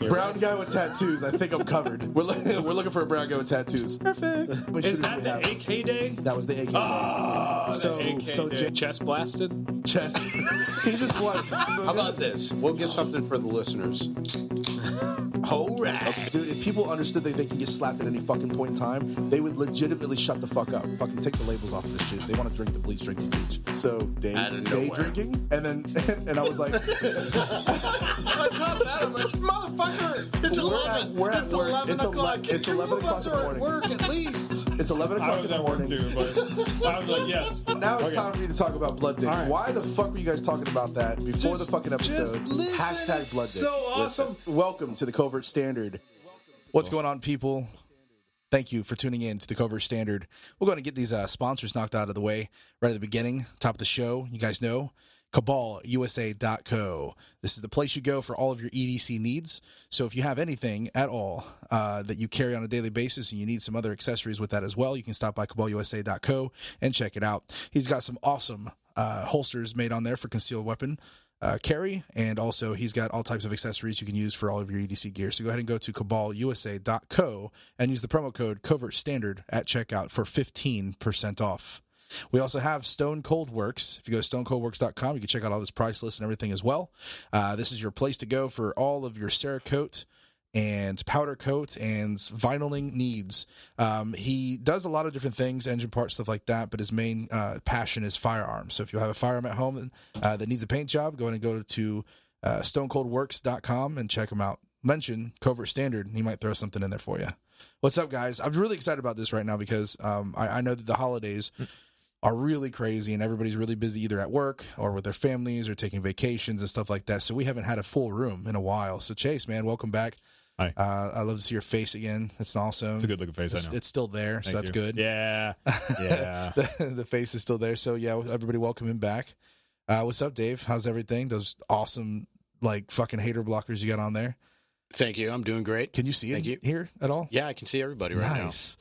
Brown guy with tattoos. I think I'm covered. We're looking for a brown guy with tattoos. Perfect. Is that the AK day? That was the AK day. So chest blasted. Chest. He just wanted. How about this? We'll give something for the listeners. All right. Dude, if people understood that they can get slapped at any fucking point in time, they would legitimately shut the fuck up. Fucking take the labels off of this shit. If they want to drink the bleach, drink the bleach. So day drinking, and I was like, I caught that. I'm like, motherfucker! It's 11. We're at It's work. 11 o'clock. It's 11 o'clock in the morning. Work at least. It's 11 I o'clock was in the at work morning. too, but I was like, yes. Now it's time for you to talk about Blood Dick. Right. Why the fuck were you guys talking about that before the fucking episode? Hashtag Blood Dick. So awesome. Listen. Welcome to the Covert Standard. What's going on, people? Thank you for tuning in to the Covert Standard. We're going to get these sponsors knocked out of the way right at the beginning, top of the show. You guys know, CabalUSA.co. This is the place you go for all of your EDC needs. So if you have anything at all that you carry on a daily basis and you need some other accessories with that as well, you can stop by CabalUSA.co and check it out. He's got some awesome holsters made on there for concealed weapon carry, and also he's got all types of accessories you can use for all of your EDC gear. So go ahead and go to CabalUSA.co and use the promo code CovertStandard at checkout for 15% off. We also have Stone Cold Works. If you go to stonecoldworks.com, you can check out all this price list and everything as well. This is your place to go for all of your Cerakote and powder coat and vinyling needs. He does a lot of different things, engine parts, stuff like that, but his main passion is firearms. So if you have a firearm at home that needs a paint job, go ahead and go to stonecoldworks.com and check him out. Mention Covert Standard, and he might throw something in there for you. What's up, guys? I'm really excited about this right now because I know that the holidays are really crazy and everybody's really busy either at work or with their families or taking vacations and stuff like that. So we haven't had a full room in a while. So Chase, man, welcome back. Hi. I love to see your face again. It's awesome. It's a good looking face. I know. It's still there, so that's good. Yeah. Yeah. The face is still there. So yeah, everybody welcome him back. What's up, Dave? How's everything? Those awesome, like, fucking hater blockers you got on there. Thank you. I'm doing great. Can you see it here at all? Yeah, I can see everybody right now. Nice.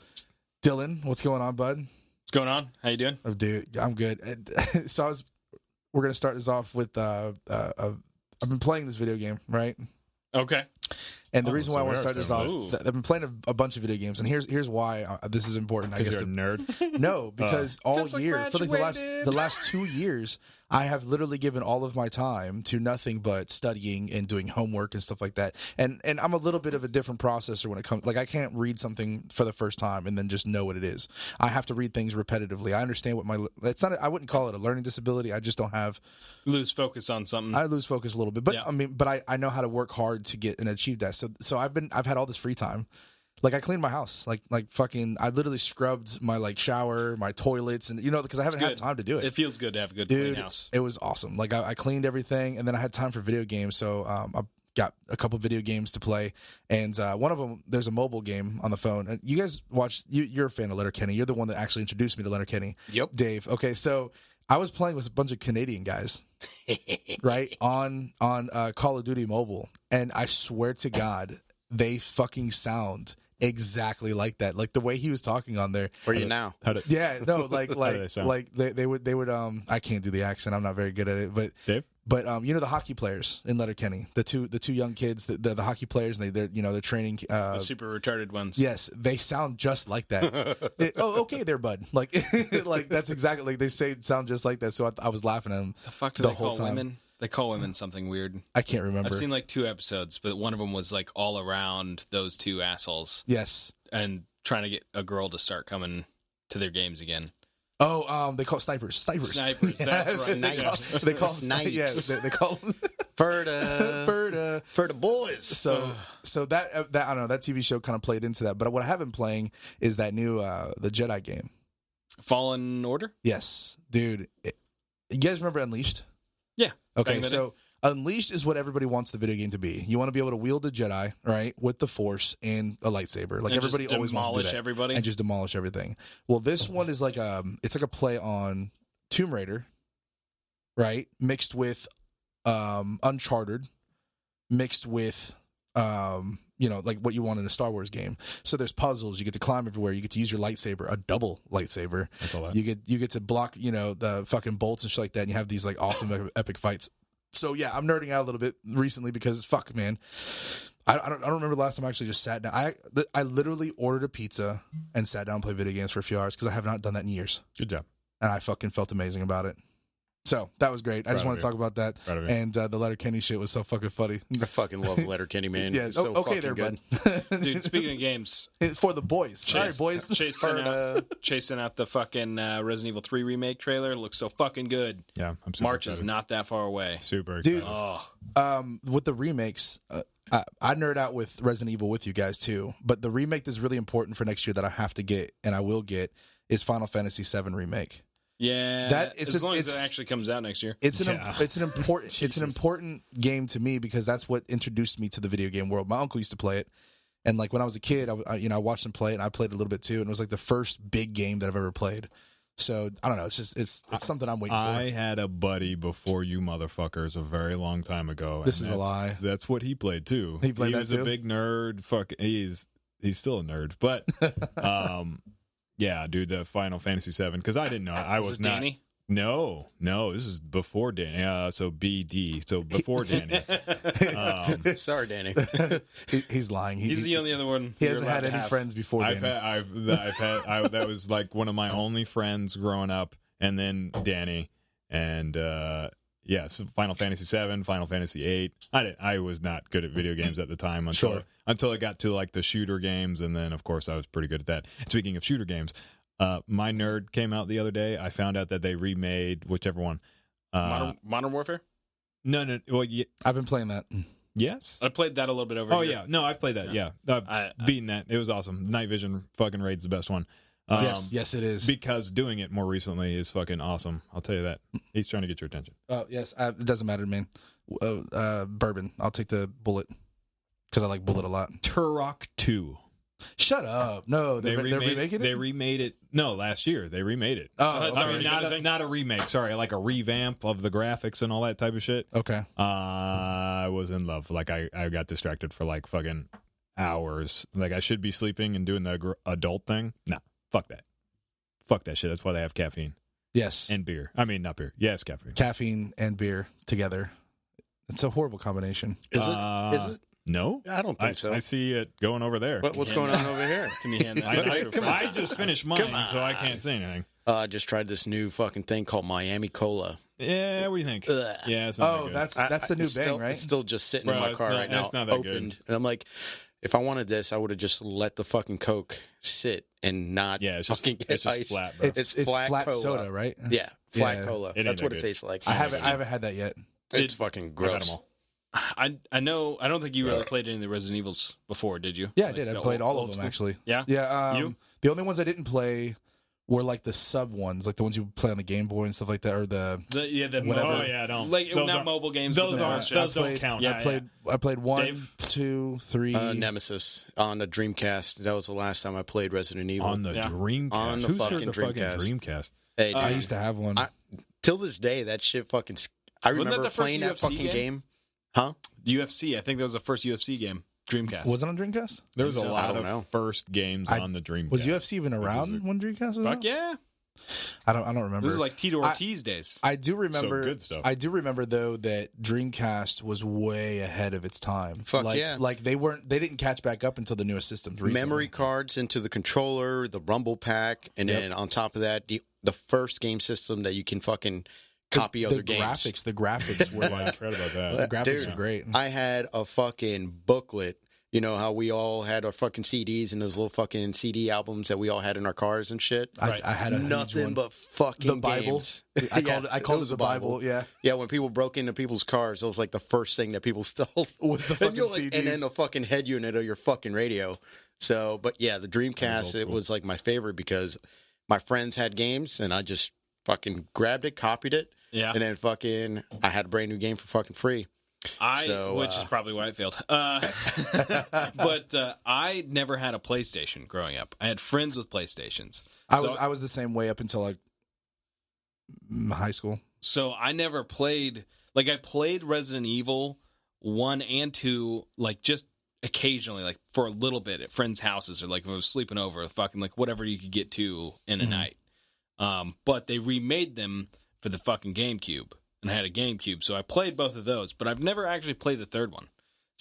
Dillon, what's going on, bud? What's going on? How you doing? Oh, dude, I'm good. So we're going to start this off with, I've been playing this video game, right? Okay. And the reason why I want to start this off, Ooh. I've been playing a bunch of video games, and here's why this is important. I guess You're a nerd. No, because all year for like graduated. the last 2 years, I have literally given all of my time to nothing but studying and doing homework and stuff like that. And I'm a little bit of a different processor when it comes. Like, I can't read something for the first time and then just know what it is. I have to read things repetitively. I understand what it's not. I wouldn't call it a learning disability. I just don't have Lose focus on something. I lose focus a little bit, but Yeah. I mean, but I know how to work hard to get and achieve that. So I've had all this free time. Like, I cleaned my house, like fucking. I literally scrubbed my like shower, my toilets, and because I haven't had time to do it. It feels good to have a good Dude, clean house. it was awesome. Like, I cleaned everything, and then I had time for video games. So I got a couple video games to play, and one of them, there's a mobile game on the phone. And you guys watch. You're a fan of Letterkenny. You're the one that actually introduced me to Letterkenny. Yep. Dave. Okay, so I was playing with a bunch of Canadian guys, right, on Call of Duty Mobile, and I swear to God, they fucking sound exactly like that. Like, the way he was talking on there. Where are you now? Yeah, no, like do they sound? like they would I can't do the accent. I'm not very good at it, but Dave? But the hockey players in Letterkenny, the two young kids, the hockey players, and they're training. The super retarded ones. Yes, they sound just like that. Okay, there, bud. Like, like that's exactly like they sound just like that. So I was laughing at them. The fuck do the they whole call time. women? They call women something weird. I can't remember. I've seen like 2 episodes, but one of them was like all around those 2 assholes Yes. and trying to get a girl to start coming to their games again. Oh, they call it snipers. Snipers, Yes. that's right. They call Snipes. Yeah, they call them For the boys. So that I don't know, that TV show kind of played into that. But what I have been playing is that new the Jedi game. Fallen Order? Yes, dude. You guys remember Unleashed? Yeah. Okay, Bang so Unleashed is what everybody wants the video game to be. You want to be able to wield a Jedi, right, with the Force and a lightsaber. Like, And everybody just always wants to do demolish that. everybody? And just demolish everything. Well, this one is like it's like a play on Tomb Raider, right, mixed with Uncharted, mixed with like what you want in a Star Wars game. So there's puzzles. You get to climb everywhere. You get to use your lightsaber, a double lightsaber. I saw that. You get to block, the fucking bolts and shit like that. And you have these like awesome epic fights. So yeah, I'm nerding out a little bit recently because fuck, man, I don't remember the last time I actually just sat down. I literally ordered a pizza and sat down and played video games for a few hours because I have not done that in years. Good job. And I fucking felt amazing about it. So that was great. I just want to talk about that. And the Letterkenny shit was so fucking funny. I fucking love Letterkenny, man. Yeah, It's so okay fucking there, good. bud. Dude, speaking of games, For the boys. Sorry, boys. Chasing out the fucking Resident Evil 3 remake trailer. Looks so fucking good. Yeah, I'm super March excited. is not that far away. Super excited. Dude, Oh, with the remakes, I nerd out with Resident Evil with you guys too. But the remake that's really important for next year that I have to get, and I will get, is Final Fantasy VII Remake. yeah. As long as it actually comes out next year. It's an important game to me because that's what introduced me to the video game world. My uncle used to play it, and like when I was a kid, I watched him play it, and I played it a little bit too, and it was like the first big game that I've ever played. So I don't know. It's just it's something I'm waiting for. I had a buddy before you motherfuckers a very long time ago. This is a lie. That's what he played too. He played that was too? a big nerd. He's still a nerd, but yeah, dude, the Final Fantasy VII because I didn't know. I was not. Danny? No, this is before Danny. So BD. So before Danny. Sorry, Danny. He's lying. He's the only other one. He hasn't had any friends before. I've Danny. had that was like one of my only friends growing up, and then Danny, and yeah, so Final Fantasy VII, Final Fantasy VIII. I was not good at video games at the time until I got to like the shooter games, and then of course I was pretty good at that. Speaking of shooter games. My Nerd came out the other day. I found out that they remade whichever one. Modern Warfare? No. Well, I've been playing that. yes. I played that a little bit over here. Yeah. No, I played that. Yeah. Beating that. It was awesome. Night Vision fucking raid's the best one. Yes, it is. Because doing it more recently is fucking awesome. I'll tell you that. He's trying to get your attention. Yes. It doesn't matter, man. Bourbon. I'll take the bullet because I like bullet a lot. Turok 2. Shut up. No, they're remaking it? They remade it. No, last year. They remade it. Oh, That's okay. already Not a remake. Sorry, like a revamp of the graphics and all that type of shit. Okay. I was in love. Like, I got distracted for like fucking hours. Like, I should be sleeping and doing the adult thing. Nah, fuck that. Fuck that shit. That's why they have caffeine. Yes. And beer. I mean, not beer. Yes, caffeine. Caffeine and beer together. It's a horrible combination. Is it? No, I don't think so. I see it going over there. What's going on over here? Can you hand that? I just finished mine, so I can't say anything. I just tried this new fucking thing called Miami Cola. Yeah, what do you think? Ugh. Yeah, it's not that good. that's the new it's bang, still, right? It's still just sitting in Bro, my it's car not- right now, it's not that opened. good. And I'm like, if I wanted this, I would have just let the fucking Coke sit and not Yeah, it's just fucking get it's just ice. flat, bro. It's flat flat cola. soda, right? Yeah, flat Yeah. cola. It ain't That's that what it good. tastes like. I haven't had that yet. It's fucking I've had 'em gross. all. I know. I don't think you really played any of the Resident Evils before, did you? Yeah, I Like did. I the played all old of them school? actually. Yeah? Yeah. You? The only ones I didn't play were like the sub ones, like the ones you play on the Game Boy and stuff like that, or the whatever. Oh yeah, don't. Like Those not aren't- mobile games. Those but aren't. shit. Those don't count. Yeah, I played 1, Dave? 2, 3. Nemesis on the Dreamcast. That was the last time I played Resident Evil. On the Yeah. Dreamcast. On the Who's fucking heard the fucking Dreamcast. Dreamcast? Hey, I dude, used to have one. till this day, that shit fucking. I Wasn't that remember the first playing that UFC fucking game. Huh? UFC. I think that was the first UFC game. Dreamcast. Was it on Dreamcast? There was a so. lot I don't of know. first games on the Dreamcast. Was UFC even around when Dreamcast was Fuck out? yeah. I don't remember. This was like Tito Ortiz days. I do remember. good stuff. I do remember though that Dreamcast was way ahead of its time. Fuck like, yeah. Like they didn't catch back up until the newest systems. Recently. Memory cards into the controller, the Rumble Pack, and then on top of that, the first game system that you can fucking copy other games. The graphics were I like forgot about that. the graphics Dude, are great. I had a fucking booklet. You know how we all had our fucking CDs and those little fucking CD albums that we all had in our cars and shit. I had a huge Nothing one. but fucking The Bible. games. I called it the Bible. Yeah, Yeah, when people broke into people's cars, it was like the first thing that people stole was the and, fucking you're like, CDs. and then the fucking head unit of your fucking radio. So, but yeah, the That was Dreamcast, old it school. was like my favorite because my friends had games and I just fucking grabbed it, copied it, Yeah. and then fucking I had a brand new game for fucking free. Which is probably why it failed. But I never had a PlayStation growing up. I had friends with PlayStations. I was the same way up until like high school. So I never played. Like I played Resident Evil 1 and 2, like just occasionally, like for a little bit at friends' houses, or like if I was sleeping over, fucking like whatever you could get to in a night. But they remade them for the fucking GameCube. And I had a GameCube, so I played both of those, but I've never actually played the third one.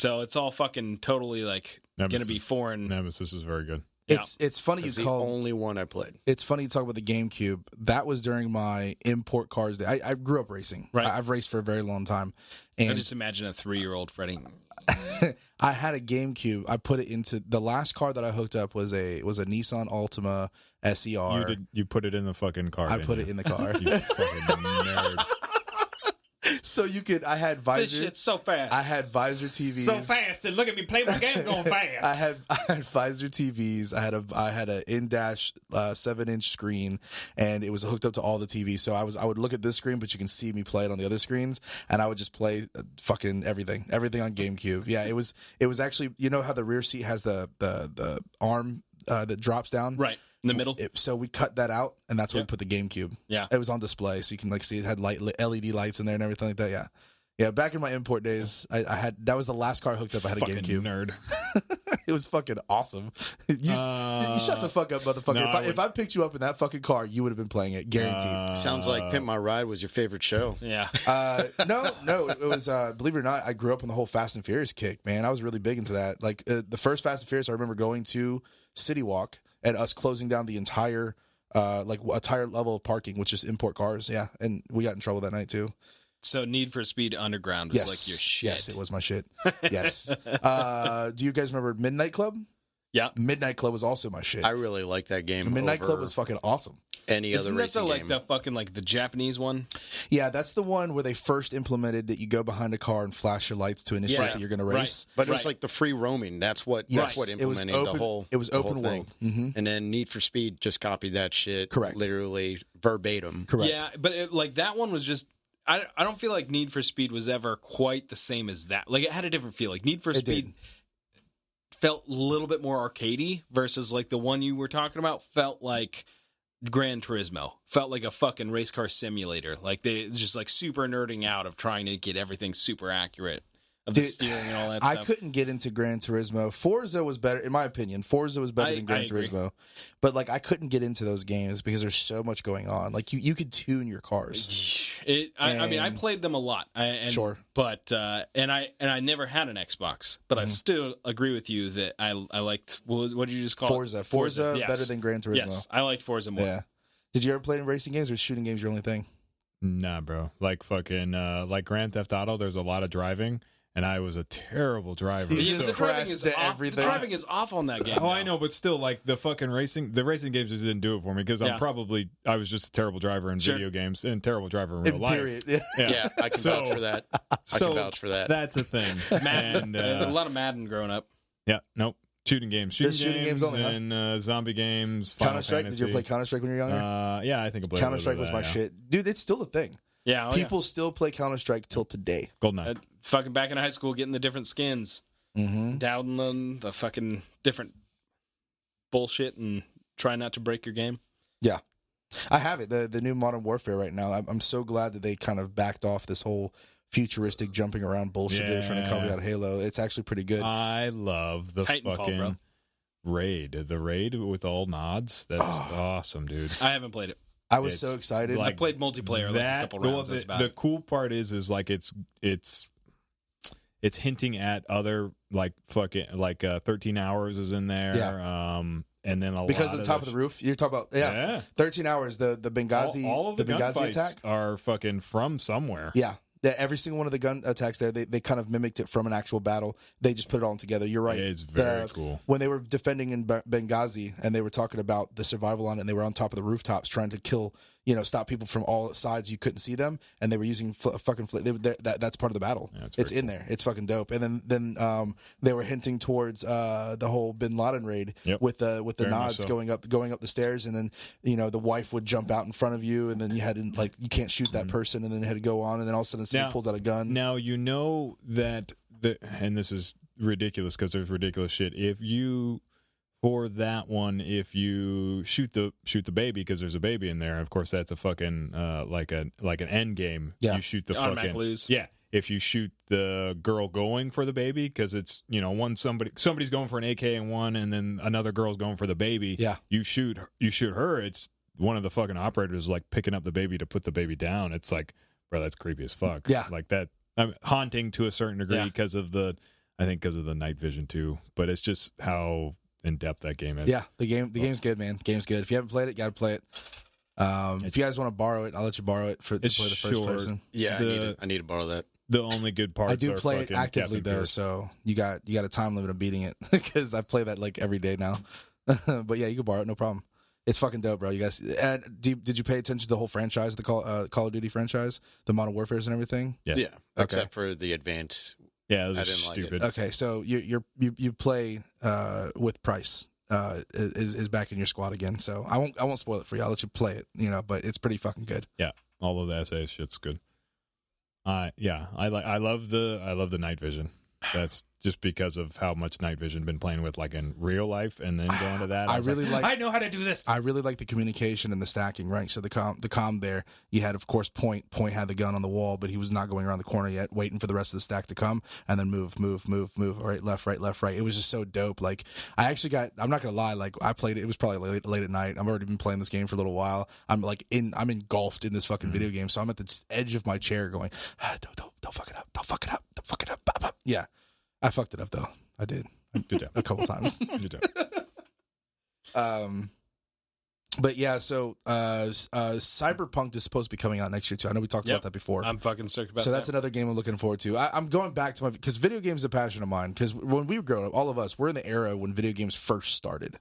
So it's all fucking totally like going to be foreign. Nemesis is very good. It's funny It's you the call only one I played. It's funny you talk about the GameCube. That was during my import cars day. I grew up racing. Right. I've raced for a very long time. I And just imagine a 3-year-old Freddy. I had a GameCube. I put it into the last car that I hooked up was a Nissan Altima SER. You put it in the fucking car. I put it in the car. You fucking nerd. So I had visor. This shit's so fast. I had visor TVs. So fast. And look at me play my game going fast. I had visor TVs. I had an in-dash 7-inch screen, and it was hooked up to all the TVs. So I would look at this screen, but you can see me play it on the other screens, and I would just play fucking everything on GameCube. Yeah, it was actually, you know how the rear seat has the arm that drops down, Right. In the middle. So we cut that out, and that's where we put the GameCube. Yeah. It was on display, so you can like see it had LED lights in there and everything like that. Yeah. Yeah, back in my import days, I had that was the last car I hooked up. I had a Fucking GameCube. nerd. It was fucking awesome. You shut the fuck up, motherfucker. No, if I picked you up in that fucking car, you would have been playing it, guaranteed. Sounds like Pimp My Ride was your favorite show. Yeah. No, it was. Believe it or not, I grew up on the whole Fast and Furious kick. Man, I was really big into that. Like the first Fast and Furious, I remember going to City Walk and us closing down the entire level of parking, which is import cars. Yeah, and we got in trouble that night too. So Need for Speed Underground was Yes, like your shit. Yes, it was my shit. Yes. Do you guys remember Midnight Club? Yeah. Midnight Club was also my shit. I really like that game. Midnight over Club was fucking awesome. any Isn't other that the, racing like game. the fucking like the Japanese one? Yeah, that's the one where they first implemented that you go behind a car and flash your lights to initiate Yeah. that you're going to Right. race. But it was Right. like the free roaming. That's what Yes, implemented it was open, the whole. It was the whole open thing. world. Mm-hmm. And then Need for Speed just copied that shit. Correct. Literally verbatim. Correct. Yeah, but like that one was just. I don't feel like Need for Speed was ever quite the same as that. Like it had a different feel. Like Need for Speed felt a little bit more arcadey versus like the one you were talking about felt like Gran Turismo. Felt like a fucking race car simulator. Like they just like super nerding out of trying to get everything super accurate of the steering and all that I stuff. couldn't get into Gran Turismo. Forza was better, in my opinion. Forza was better than Gran I agree. Turismo. But like I couldn't get into those games because there's so much going on. Like you could tune your cars. I mean, I And- played them a lot. Sure. But and I never had an Xbox, but Mm-hmm. I still agree with you that I liked what did you just call Forza. it? Forza Yes. better than Gran Turismo. Yes, I liked Forza more. Yeah. Did you ever play in racing games or shooting games your only thing? Nah, bro. Like fucking like Grand Theft Auto, there's a lot of driving, and I was a terrible driver. You Yeah, just the driving crashed is to off. everything. The driving is off on that game. Oh, now. I know, but still, like the racing games just didn't do it for me because Yeah. I was just a terrible driver in Sure. video games and terrible driver in real life. Period. Yeah. Yeah, I can So- vouch for that. I can vouch for that. That's a thing. Madden. And A lot of Madden growing up. yeah, nope. Shooting games. Just shooting games only, huh? and zombie games. Final Counter Strike. Did you ever play Fantasy. Counter Strike when you were younger? Yeah, I think I played Counter Strike was my yeah. shit, dude. It's still a thing. Yeah, People still play Counter Strike till today. GoldenEye. fucking back in high school, getting the different skins, Mm-hmm. downloading the fucking different bullshit, and trying not to break your game. Yeah, I have it. The new Modern Warfare right now. I'm so glad that they kind of backed off this whole futuristic jumping around bullshit they were trying to copy Yeah. out of Halo. It's actually pretty good. I love the Titanfall, fucking bro. raid. The raid with all nods. That's awesome, dude. I haven't played it. I was it's so excited. like- I played multiplayer like a couple rounds. That's about the it. cool part is like it's hinting at other like fucking like 13 hours is in there. Yeah. And then because lot of the top of the roof. You're talking about 13 hours. The Benghazi all of the Benghazi gunfights attack. are fucking from somewhere. Yeah. Every single one of the gun attacks there, they kind of mimicked it from an actual battle. They just put it all together. You're right. It's very cool. When they were defending in Benghazi and they were talking about the survival on it, and they were on top of the rooftops trying to kill, stop people from all sides. You couldn't see them, and they were using that's part of the battle. Yeah, it's it's very in there. It's fucking dope. And then they were hinting towards the whole Bin Laden raid with the Very nods much so. going up the stairs, and then the wife would jump out in front of you, and then you had to you can't shoot that person, and then you had to go on, and then all of a sudden someone pulls out a gun. Now you know that and this is ridiculous because there's ridiculous shit. If you shoot the baby because there's a baby in there, of course that's a fucking like an end game. Yeah. You shoot the Automatic fucking lose. Yeah. If you shoot the girl going for the baby because it's somebody's going for an AK and one, and then another girl's going for the baby. Yeah. You shoot her. It's one of the fucking operators like picking up the baby to put the baby down. It's like, bro, that's creepy as fuck. Yeah. Like that. Haunting to a certain degree Yeah. because of I think because of the night vision too. But it's just how in depth that game is. Yeah, the game's good, man. The game's good. If you haven't played it, got to play it. If you guys want to borrow it, I'll let you borrow it to play the first person. Yeah, I need to borrow that. The only good parts I do are play it fucking actively Captain though, Pierce. so you got a time limit of beating it because I play that like every day now. But yeah, you can borrow it, no problem. It's fucking dope, bro. You guys, and did you pay attention to the whole franchise, the Call of Duty franchise, the Modern Warfares and everything? Yes. Yeah, except for the advanced. Yeah, those I are didn't like stupid. Okay, so you play with Price is back in your squad again. So I won't spoil it for you. I'll let you play it. But it's pretty fucking good. Yeah, all of the SA shit's good. I love the night vision. That's just because of how much night vision been playing with, like in real life, and then going to that. I know how to do this. I really like the communication and the stacking, right? So the com there, you had of course Point had the gun on the wall, but he was not going around the corner yet, waiting for the rest of the stack to come, and then move, right, left, right. It was just so dope. Like I'm not gonna lie, like I played it. It was probably late at night. I've already been playing this game for a little while. I'm engulfed in this fucking video game, so I'm at the edge of my chair going, don't fuck it up, don't fuck it up, don't fuck it up. Bop, bop. Yeah. I fucked it up though. I did. Good job. A couple times. Good job. But yeah, so Cyberpunk is supposed to be coming out next year too. I know we talked about that before. I'm fucking stoked about so that. that's another game I'm looking forward to. I'm going back to because video games are a passion of mine. Because when we were growing up, all of us, we're in the era when video games first started.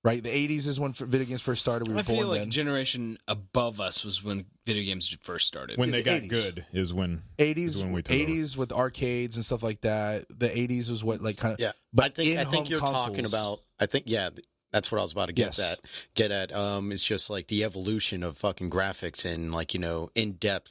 Right, the '80s is when video games first started. We were born feel like then. generation above us was when video games first started. When they got 80s. good is when '80s, we took over. '80s with arcades and stuff like that. The '80s was what like kind of But But I think you're consoles, talking about. That's what I was about to get Yes. at. It's just like the evolution of fucking graphics and like in depth.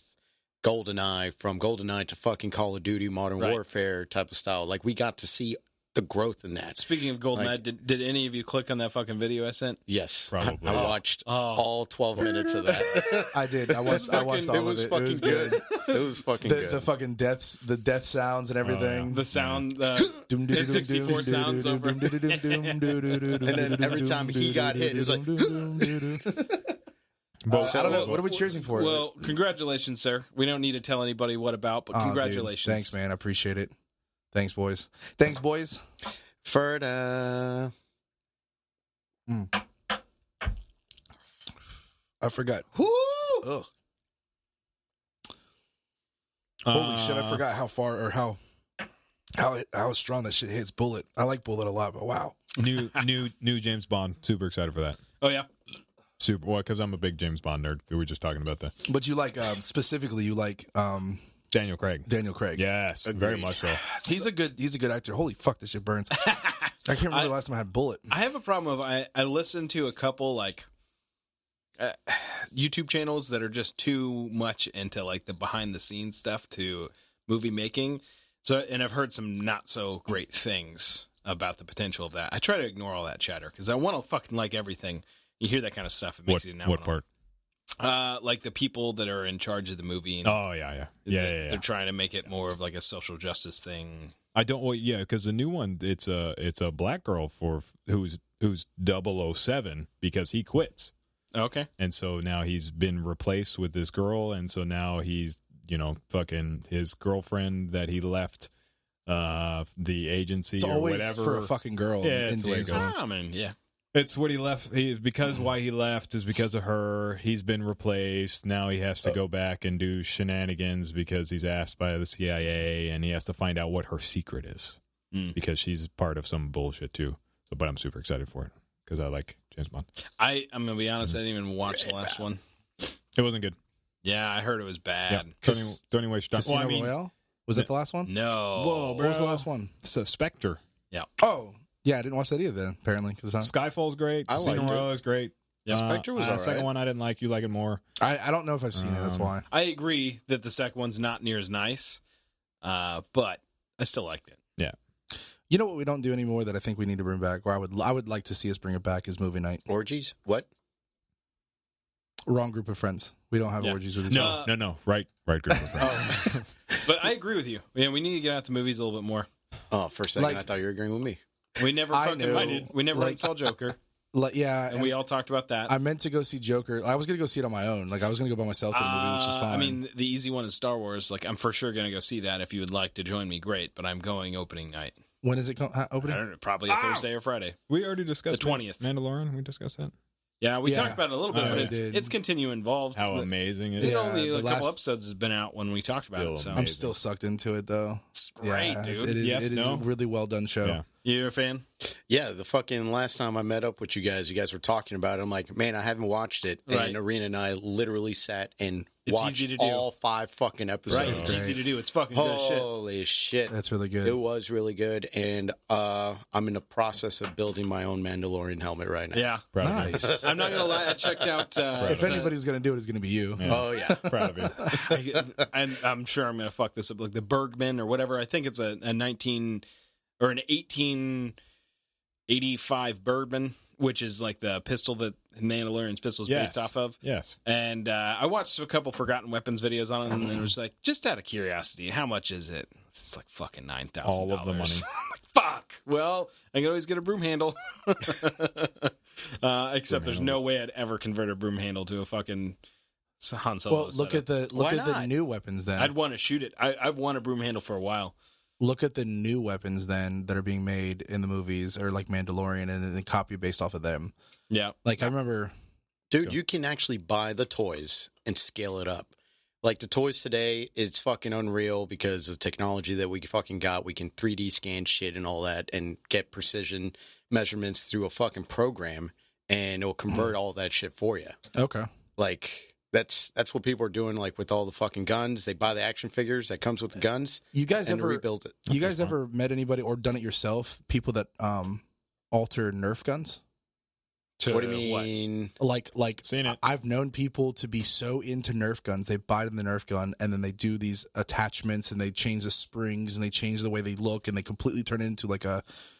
GoldenEye, from GoldenEye to fucking Call of Duty, Modern Warfare type of style. Like we got to see the growth in that. Speaking of GoldenEye, did any of you click on that fucking video I sent? Yes, Probably. I watched all 12 minutes of that. I did. I watched all it of was it. fucking It was good. It was fucking The good. fucking the death sounds and everything. The sound, it's 64 sounds over. And then every time he got hit, it was like. But I don't know. What are we cheering for? Well, congratulations, sir. We don't need to tell anybody what about, but Oh, dude. congratulations. Thanks, man. I appreciate it. Thanks, boys. Thanks, boys. Ferda. I forgot. Ugh. Holy shit! I forgot how far or how strong that shit hits. Bullet. I like Bullet a lot, but wow. New James Bond. Super excited for that. Oh, yeah. Super. Well, because I'm a big James Bond nerd. We were just talking about that. But you like specifically you like Daniel Craig. Yes, Agreed. very much so. He's a good actor. Holy fuck, this shit burns. I can't remember the last time I had Bullet. I have a problem of I listened to a couple like YouTube channels that are just too much into like the behind the scenes stuff to movie making. So, and I've heard some not so great things about the potential of that. I try to ignore all that chatter because I want to fucking like everything. You hear that kind of stuff, it makes you now. What part? Like the people that are in charge of the movie. And Oh yeah. They're trying to make it more of like a social justice thing. I don't. Well, yeah, because the new one, it's a black girl who's 007 because he quits, Okay. and so now he's been replaced with this girl, and so now he's fucking his girlfriend that he left the agency It's or always whatever for a fucking girl. Yeah, in it's the way it James goes. Bond. I mean, yeah. It's what he left. Why he left is because of her. He's been replaced. Now he has to go back and do shenanigans because he's asked by the CIA, and he has to find out what her secret is because she's part of some bullshit too. So, but I'm super excited for it because I like James Bond. I'm gonna be honest. I didn't even watch the last one. It wasn't good. Yeah, I heard it was bad. Don't waste your time. Casino Royale? Was that the last one? No. Whoa, What was the last one? It's a Spectre. Oh, yeah, I didn't watch that either then, apparently. Skyfall's great. I Casino liked it. Royale is great. Yeah. Spectre was all Second right. one I didn't like. You like it more. I don't know if I've seen it, that's why. I agree that the second one's not near as nice, but I still liked it. Yeah. You know what we don't do anymore that I think we need to bring back, or I would like to see us bring it back, is movie night. Orgies? What? Wrong group of friends. We don't have Yeah. orgies with each other. No. Right group of friends. But I agree with you. Yeah, we need to get out the movies a little bit more. Oh, for a second, Like- I thought you were agreeing with me. We never I fucking know, we never like- saw Joker. Like, yeah, and we all talked about that. I meant to go see Joker. I was gonna go see it on my own. Like I was gonna go by myself to the movie, which is fine. I mean, the easy one is Star Wars. Like, I'm for sure gonna go see that. If you would like to join me, great. But I'm going opening night. when is it I opening? don't know, probably a Thursday or Friday. We already discussed The 20th. Mandalorian. We discussed that. Yeah, we Yeah. talked about it a little bit, Oh, but we did. it's continuing involved. How amazing it It is. Yeah, only the a couple last- episodes has been out when we talked about it. Still So amazing. I'm still sucked into it though. it's great, Yeah, dude. it is. Yes, it is no? a really well done show. Yeah. You're a fan? Yeah, the fucking last time I met up with you guys were talking about it. I'm like, man, I haven't watched it. Right. And Arena and I literally sat and It's watched easy to do. all 5 fucking episodes. Right. It's great. easy to do. It's fucking good as shit. Holy shit. That's really good. It was really good. And I'm in the process of building my own Mandalorian helmet right now. Yeah. Proud of you. Nice. I'm not going to lie. I checked out. If anybody's gonna do it, it's gonna be you. Yeah. Oh, yeah. Proud of you. and I'm sure I'm going to fuck this up. Like the Bergman or whatever. I think it's a 19 or an 1885 Bergman, which is like the pistol that Mandalorian's pistol is Yes. based off of. Yes. And I watched a couple Forgotten Weapons videos on it, and it was like, just out of curiosity, how much is it? It's like fucking $9,000. All of the money. I'm like, fuck. Well, I can always get a broom handle. Except there's no way I'd ever convert a broom handle to a fucking Han Solo. Well, look at the Why the not? new weapons then. I'd want to shoot it. I've wanted a broom handle for a while. Look at the new weapons then that are being made in the movies, or like Mandalorian, and then copy based off of them. Yeah. Like I remember. Dude, you can actually buy the toys and scale it up. Like the toys today, it's fucking unreal because of the technology that we fucking got. We can 3D scan shit and all that and get precision measurements through a fucking program, and it'll convert all that shit for you. Okay. Like that's what people are doing. Like with all the fucking guns, they buy the action figures that comes with the guns You guys and ever rebuild it. You guys ever met anybody or done it yourself? People that alter Nerf guns. What do you mean? Like Seen it. I've known people to be so into Nerf guns, they buy the Nerf gun and then they do these attachments and they change the springs and they change the way they look and they completely turn it into like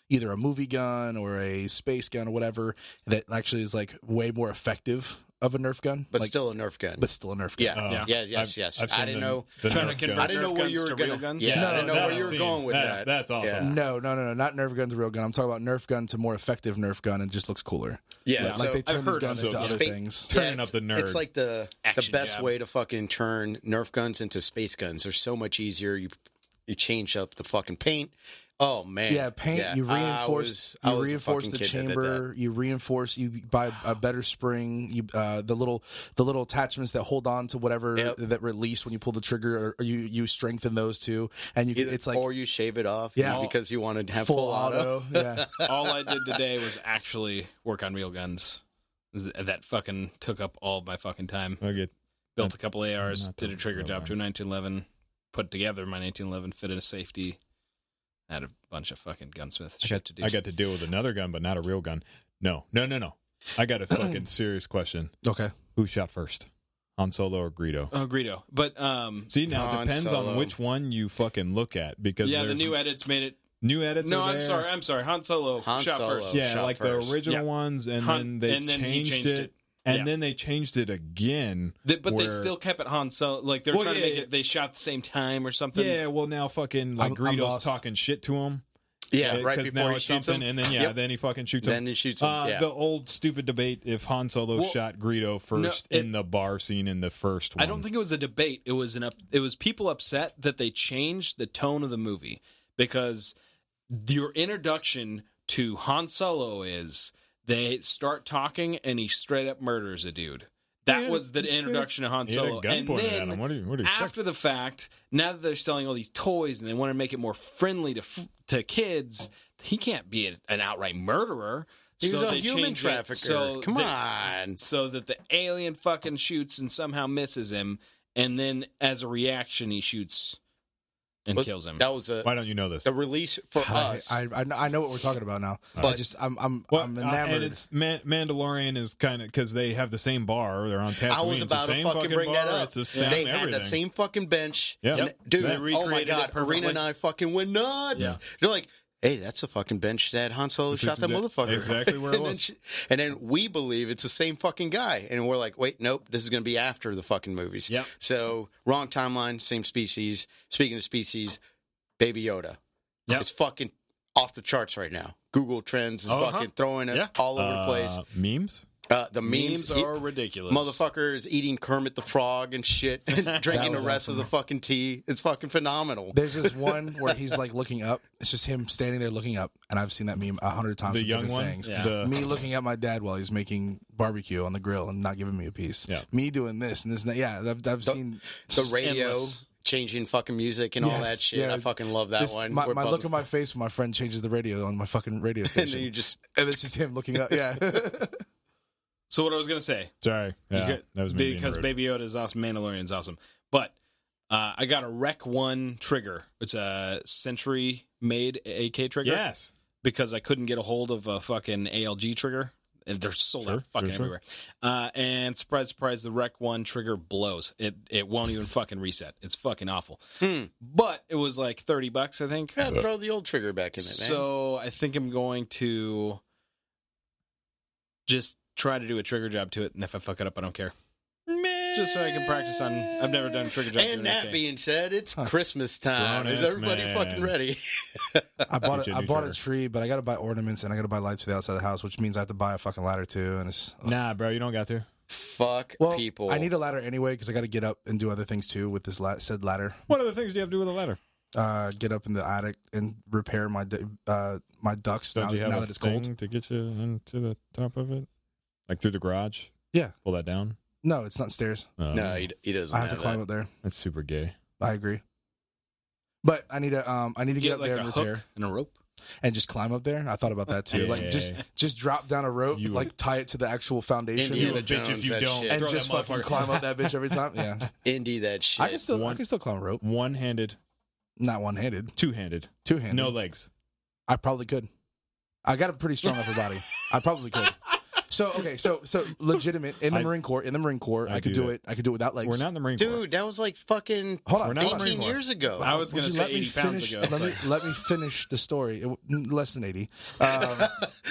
either a movie gun or a space gun or whatever that actually is like way more effective of a Nerf gun, But like, still a Nerf gun. but still a Nerf gun. Yeah. Yeah. Yes. I've I seen didn't the- know. the Trying to Nerf convert gun. I didn't know Nerf where guns you were to gonna- real guns. Yeah. I didn't know no, where you were seen. going with that. That's awesome. Yeah. No, not Nerf gun's a real gun. I'm talking about Nerf gun to more effective Nerf gun and it just looks cooler. Yeah. Like so they turn I've these heard guns of into those. other Spa- things. Turning up the nerd. It's like the Action best jab. way to fucking turn Nerf guns into space guns. They're so much easier. You change up the fucking paint. Oh man. Yeah, paint. Yeah. You reinforce. I You was a reinforce fucking the kid that did chamber. You reinforce. You buy a better spring. You the little attachments that hold on to whatever Yep. that release when you pull the trigger. Or you strengthen those too, and you Either- it's like or you shave it off. Yeah. Because you wanted to have full auto. Yeah, All I did today was actually work on real guns. That fucking took up all of my fucking time. Okay. Built a couple ARs, Not did a the trigger real job to a guns. 1911, put together my 1911, fitted a safety. Had a bunch of fucking gunsmith shit to do. I got to deal with another gun, but not a real gun. No. I got a fucking serious question. okay. Who shot first? Han Solo or Greedo? Oh, Greedo. But See, now it Han depends Solo. on which one you fucking look at because yeah, the there's new edits made it. new edits. No, are I'm there. sorry. Han Solo Han shot Solo. first. Yeah, shot like first. the original Yeah. ones, and Han- then they and then he changed changed it, it. and Yeah. then they changed it again. But they where- still kept it Han Solo. Like they're Well, trying to yeah, make yeah. it. They shot at the same time or something. Yeah, well now fucking like I'm Greedo's lost. talking shit to him. Yeah, right because before now he it's shoots something, him. and then Yep. then he fucking shoots him. Then he shoots him. Yeah. The old stupid debate if Han Solo Well, shot Greedo first no, in the bar scene in the first one. I don't think it was a debate. It was it was people upset that they changed the tone of the movie because your introduction to Han Solo is they start talking and he straight up murders a dude. That was the introduction to Han He had a Solo. gun And pointed at then him. What do you expect? after the fact, now that they're selling all these toys and they want to make it more friendly to kids, he can't be an outright murderer. He was So a they human changed it trafficker. so Come that- on. so that the alien fucking shoots and somehow misses him, and then as a reaction he shoots and But kills him. That was Why don't you know this? the release for us. I know what we're talking about now, but But- I just I'm Well, enamored. and it's Mandalorian is kind of because they have the same bar. They're on Tatooine. I was It's the about to same fucking bring bar. that up. It's the same They everything. had the same fucking bench. Yeah. And, dude, They oh my recreated god, it perfectly. Arena and I fucking went nuts. Yeah. They're like, hey, that's the fucking bench that Han Solo That's shot that motherfucker. exactly where it and, then was. and then we believe it's the same fucking guy. And we're like, wait, nope, this is going to be after the fucking movies. Yep. So, wrong timeline, same species. Speaking of species, Baby Yoda. Yep. It's fucking off the charts right now. Google Trends is fucking throwing it all over the place. Memes? The memes are ridiculous. Motherfuckers eating Kermit the Frog and shit, and drinking the rest of the fucking tea. It's fucking phenomenal. There's this one where he's like looking up. It's just him standing there looking up, and I've seen that meme 100 times. The with young different one? sayings. Yeah. Me looking at my dad while he's making barbecue on the grill and not giving me a piece. Yeah. Me doing this and this and that. Yeah, I've seen the radio. endless. Changing fucking music and all that shit. Yeah. I fucking love that one. My look on my face when my friend changes the radio on my fucking radio and station. then you just And it's just him looking up. Yeah. So what I was gonna say, Sorry. Yeah, that was me being because rude. Baby Yoda is awesome, Mandalorian's awesome, but I got a Rec 1 trigger. It's a Century made AK trigger. Yes. Because I couldn't get a hold of a fucking ALG trigger. And they're sold out fucking everywhere. And surprise, surprise, the Rec 1 trigger blows. It won't even fucking reset. It's fucking awful. But it was like $30, I think. yeah, throw the old trigger back in it, man. So I think I'm going to just try to do a trigger job to it. And if I fuck it up, I don't care. Just so I can practice on. I've never done a trigger job. And that being said, it's Christmas time. Grown Is ass everybody man. fucking ready? I bought Get you a I new bought trigger. a tree, but I got to buy ornaments and I got to buy lights for the outside of the house, which means I have to buy a fucking ladder too. And it's Nah, bro, you don't got to. Fuck well, people. I need a ladder anyway because I got to get up and do other things too with this said ladder. What other things do you have to do with a ladder? Get up in the attic and repair my my ducts Don't now, you have now a that it's thing cold. to get you into the top of it? Like through the garage? Yeah. Pull that down? No, it's not stairs. No, he doesn't. I have to climb that. up there. That's super gay. I agree. But I need to get up like there a and hook repair and a rope. and just climb up there. I thought about that too. Yeah. Like just drop down a rope, You like tie it to the actual foundation, Indiana You a bitch if Jones, you that don't. shit. and Throw just that fucking motherfucker. climb up that bitch every time. Yeah, Indie that shit. I can still climb a rope. One-handed, Not one-handed, two-handed, two-handed. no legs. I probably could. I got a pretty strong upper body. I probably could. So legitimate in the Marine Corps. In the Marine Corps, I could do it. I could do it without legs. We're not in the Marine Corps. Dude, that was like fucking Hold on. We're not in the 18 Marine Corps. years ago. I was going Would to you say 80 pounds finish? ago. Let me finish the story. Less than 80.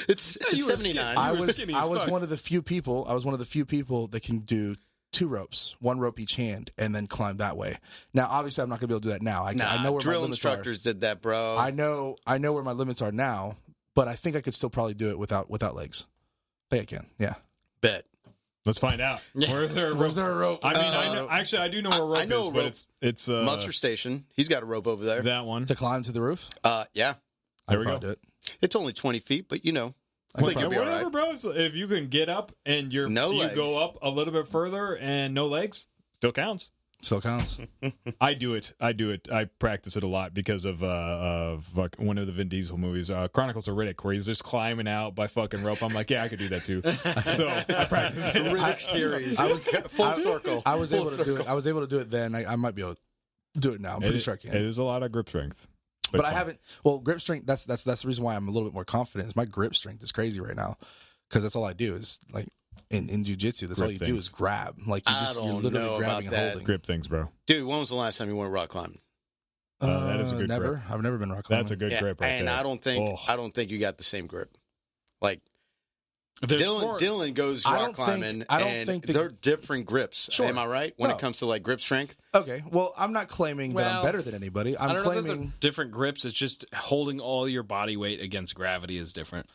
It's you were 79. I were was skinny as fuck. one of the few people. I was one of the few people that can do 2 ropes, 1 rope each hand, and then climb that way. Now, obviously, I'm not going to be able to do that now. I know where my drill limits instructors did that, bro. are. I know where my limits are now, but I think I could still probably do it without legs. I think I can. Yeah. bet. Let's find out. Where's there a rope? Where's there a rope? I mean, I do know where a rope I know is, a but rope. it's Muster Station. He's got a rope over there. that one. To climb to the roof? Yeah. I There could we probably go. do it. It's only 20 feet, but you know. I think you'll be all Whatever, right. bro. So if you can get up and you legs. go up a little bit further and no legs, still counts. Still counts. I do it. I practice it a lot because of one of the Vin Diesel movies, Chronicles of Riddick, where he's just climbing out by fucking rope. I'm like, yeah, I could do that too. So I practice it. Riddick series. I was full circle. I was Full able to do circle. it. I was able to do it then. I might be able to do it now. I'm pretty sure I can. It is a lot of grip strength. But it's I fun. haven't. Well, grip strength. That's the reason why I'm a little bit more confident. Is my grip strength is crazy right now because that's all I do is like in jiu-jitsu. That's Grip all you do things. is grab. Like you're don't literally know grabbing about and that. holding. grip things, bro. Dude, when was the last time you went rock climbing? That is a good never. grip. I've never been rock climbing. That's a good Yeah, grip right and there. I don't think you got the same grip. Like There's Dylan goes I rock don't think- climbing, I don't and think that- they're different grips. Sure. Am I right? When No. it comes to like grip strength, Okay. Well, I'm not claiming that I'm Well, better than anybody. I I'm don't know that claiming they're different grips. It's just holding all your body weight against gravity is different.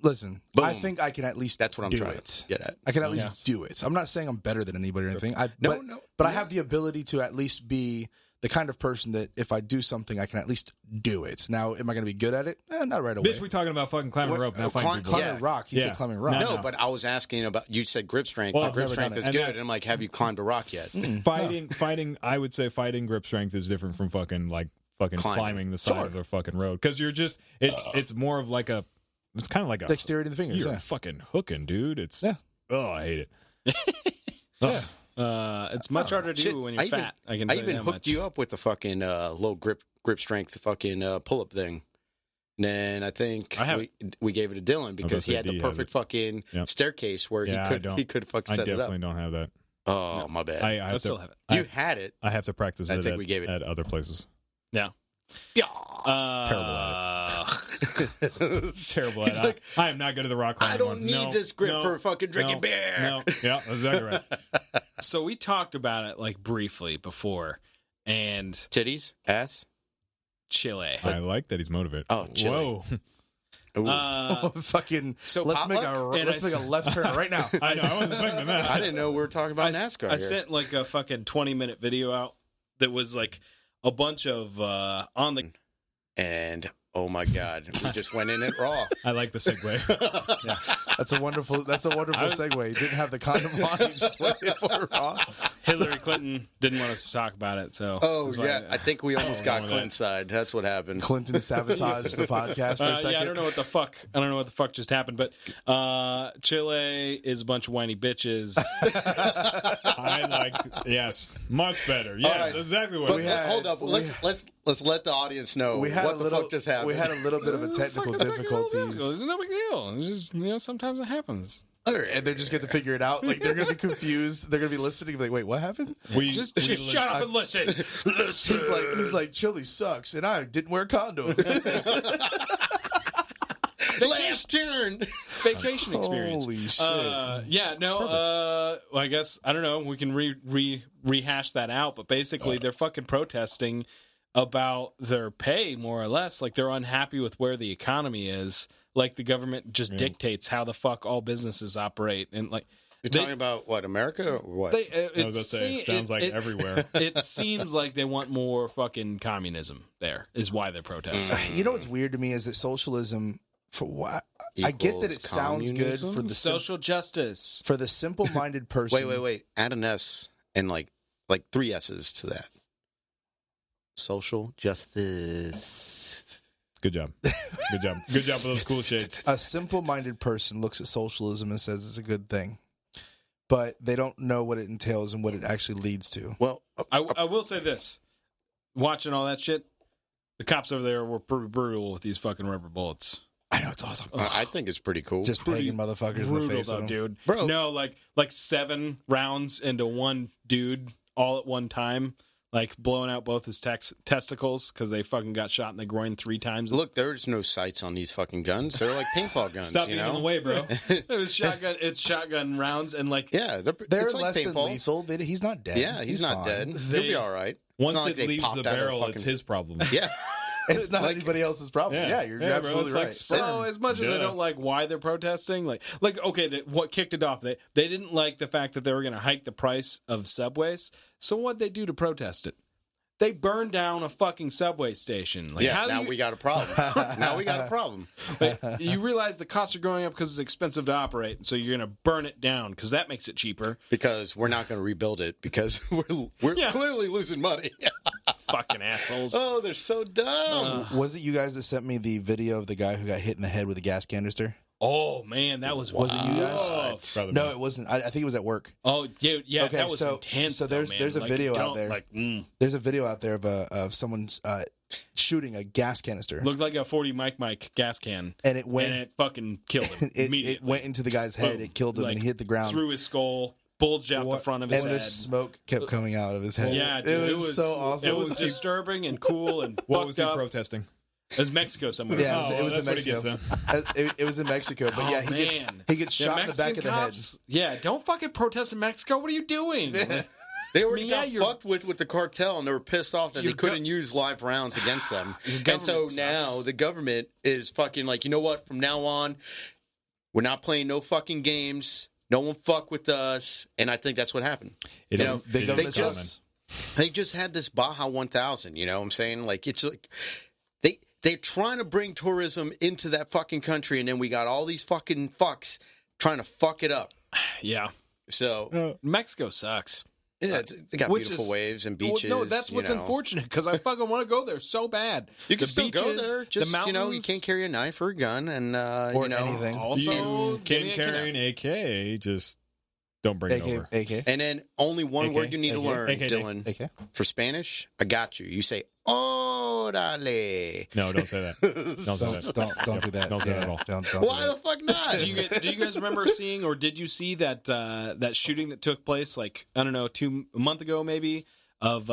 listen. Boom. I think I can at least that's what I'm do trying it. to get at. I can at least Yes. do it. I'm not saying I'm better than anybody or anything. No. But I have the ability to at least be the kind of person that if I do something, I can at least do it. Now, am I going to be good at it? Not right away. Bitch, we talking about fucking climbing rope, not fighting people. Climbing Yeah. rock. He Yeah. said climbing rock. No, but I was asking about. You said grip strength. Well, Well, I've grip never strength done is it. And good. that- And I'm like, have you climbed a rock yet? Fighting. I would say fighting grip strength is different from fucking climbing the side Sure. of the fucking road because you're just it's more of like a. It's kind of like a. Dexterity in the fingers. You're Yeah. fucking hooking, dude. It's Yeah. Oh, I hate it. Yeah. It's much harder to do Shit, when you're fat. I can. I tell you even that hooked much. you up with the fucking low grip strength fucking pull up thing. And then I think I have we gave it to Dylan because he say had the D has perfect it. fucking Yep. staircase where Yeah, I he don't. could fucking I set it up. definitely don't have that. Oh, my bad. I I have still to. have it. I you have, had it. I have to practice I it think we gave it. at other places. Yeah. Yeah. Terrible at He's it. like, I am not good at the rock climbing. I don't one. need No, this grip no, for fucking drinking no, beer. No, yeah, exactly right. So we talked about it like briefly before, and Titties, ass. Chile. I like that he's motivated. Oh, Chile. Whoa. Fucking. So let's make potluck? a left turn right now. I know. I wasn't expecting that. I didn't know we were talking about NASCAR. I sent like a fucking 20-minute video out that was like a bunch of on the And oh my God, we just went in it raw. I like the segue. Yeah. That's a wonderful segue. He didn't have the condom on. He just went in for it raw. Hillary Clinton didn't want us to talk about it, so Oh yeah, I think we almost got Clinton's side. That's what happened. Clinton sabotaged the podcast for a second. yeah, I don't know what the fuck just happened, but Chile is a bunch of whiny bitches. Yes, much better. Yes, right. that's exactly what But we had. hold up, let's let the audience know We had what a the little. fuck just happened. We had a little bit of a technical difficulties, It's no big deal. It's just sometimes it happens. and they just get to figure it out. Like they're gonna be confused. They're gonna be listening. Like, wait, what happened? Just shut up and listen. He's like, Chili sucks, and I didn't wear a condom. Last turn. Vacation experience. Holy shit! Well, I guess I don't know. We can rehash that out, but basically, they're fucking protesting about their pay, more or less. Like they're unhappy with where the economy is. Like the government just dictates how the fuck all businesses operate, and like You're talking about what, America or what? I was about to say, it sounds like everywhere. It seems like they want more fucking communism. There is why they're protesting. You know what's weird to me is that socialism, for what I get that it sounds good for the Social justice. for the simple-minded person. Wait. Add an S and like 3 S's to that. Social justice. Good job. Good job with those cool shades. A simple-minded person looks at socialism and says it's a good thing, but they don't know what it entails and what it actually leads to. Well, I will say this: watching all that shit, the cops over there were pretty brutal with these fucking rubber bullets. I know, it's awesome. I think it's pretty cool. Just pegging motherfuckers in the face Though, with them. dude. Bro. No, like 7 rounds into one dude all at one time. Like blowing out both his testicles because they fucking got shot in the groin 3 times. Look, there's no sights on these fucking guns. They're like paintball guns. Stop you being know? in the way, bro. It's shotgun rounds and like Yeah, They're it's like less than paintballs. lethal. He's not dead. Yeah, he's not fine. dead. He'll be all right. It's Once not it like they leaves popped the out of barrel, fucking- it's his problem. Yeah. It's not like- anybody else's problem. Yeah, you're bro, absolutely it's like right. So as much as I don't like why they're protesting, like okay, what kicked it off? They didn't like the fact that they were going to hike the price of subways. So what'd they do to protest it? They burned down a fucking subway station. Like, Yeah, now we got a problem. Now we got a problem. You realize the costs are going up because it's expensive to operate, so you're going to burn it down because that makes it cheaper. Because we're not going to rebuild it because we're Yeah. clearly losing money. Fucking assholes. Oh, they're so dumb. Was it you guys that sent me the video of the guy who got hit in the head with a gas canister? Oh man, that was Was it you guys? rough. Probably No, not. it wasn't. I think it was at work. Oh, dude, yeah, Okay, that was so- intense. so there's- though, man. there's a Like, video you out don't, there. Like, There's a video out there of someone's shooting a gas canister, looked like a 40 Mike gas can, and it went. and it fucking killed him immediately. It went into the guy's head. Boom. It killed him, Like, and he hit the ground. through his skull, bulged out the front of his and head. the smoke kept coming out of his head. Yeah, dude, it was so awesome. It was disturbing and cool and What fucked was he up. protesting? It was Mexico somewhere. Yeah, Oh, it was in that's what he Mexico. gets It was in Mexico, but Oh, yeah, man. he gets shot in the back of the head. cops, yeah, don't fucking protest in Mexico. What are you doing? They already yeah, got you're- fucked with the cartel, and they were pissed off that they Your couldn't use live rounds against them. And so government now sucks. the government is fucking like, you know what? From now on, we're not playing no fucking games. No one fuck with us. And I think that's what happened. It You is- know, it They is go they miss common. us. They just had this Baja 1000, you know what I'm saying? Like, it's like they're trying to bring tourism into that fucking country, and then we got all these fucking fucks trying to fuck it up. Yeah, So, Mexico sucks. yeah, they got Which beautiful is- waves and Well, beaches. no, that's what's you know. unfortunate because I fucking want to go there so bad. You can The still go beaches, there. Just, the you know, you mountains. can't carry a knife or a gun, and, Or you know. anything. Also, You can maybe I carry an AK, just don't bring it over. AK. And then only one AK, word you need to AK, learn, AK. Dylan. AK. For Spanish, I got you. You say, "Orale." No, don't say that. Don't say that. Don't do that. Don't do that Yeah, at all. Don't Why do the fuck not? Do you guys remember seeing, or did you see that that shooting that took place like I don't know a month ago maybe of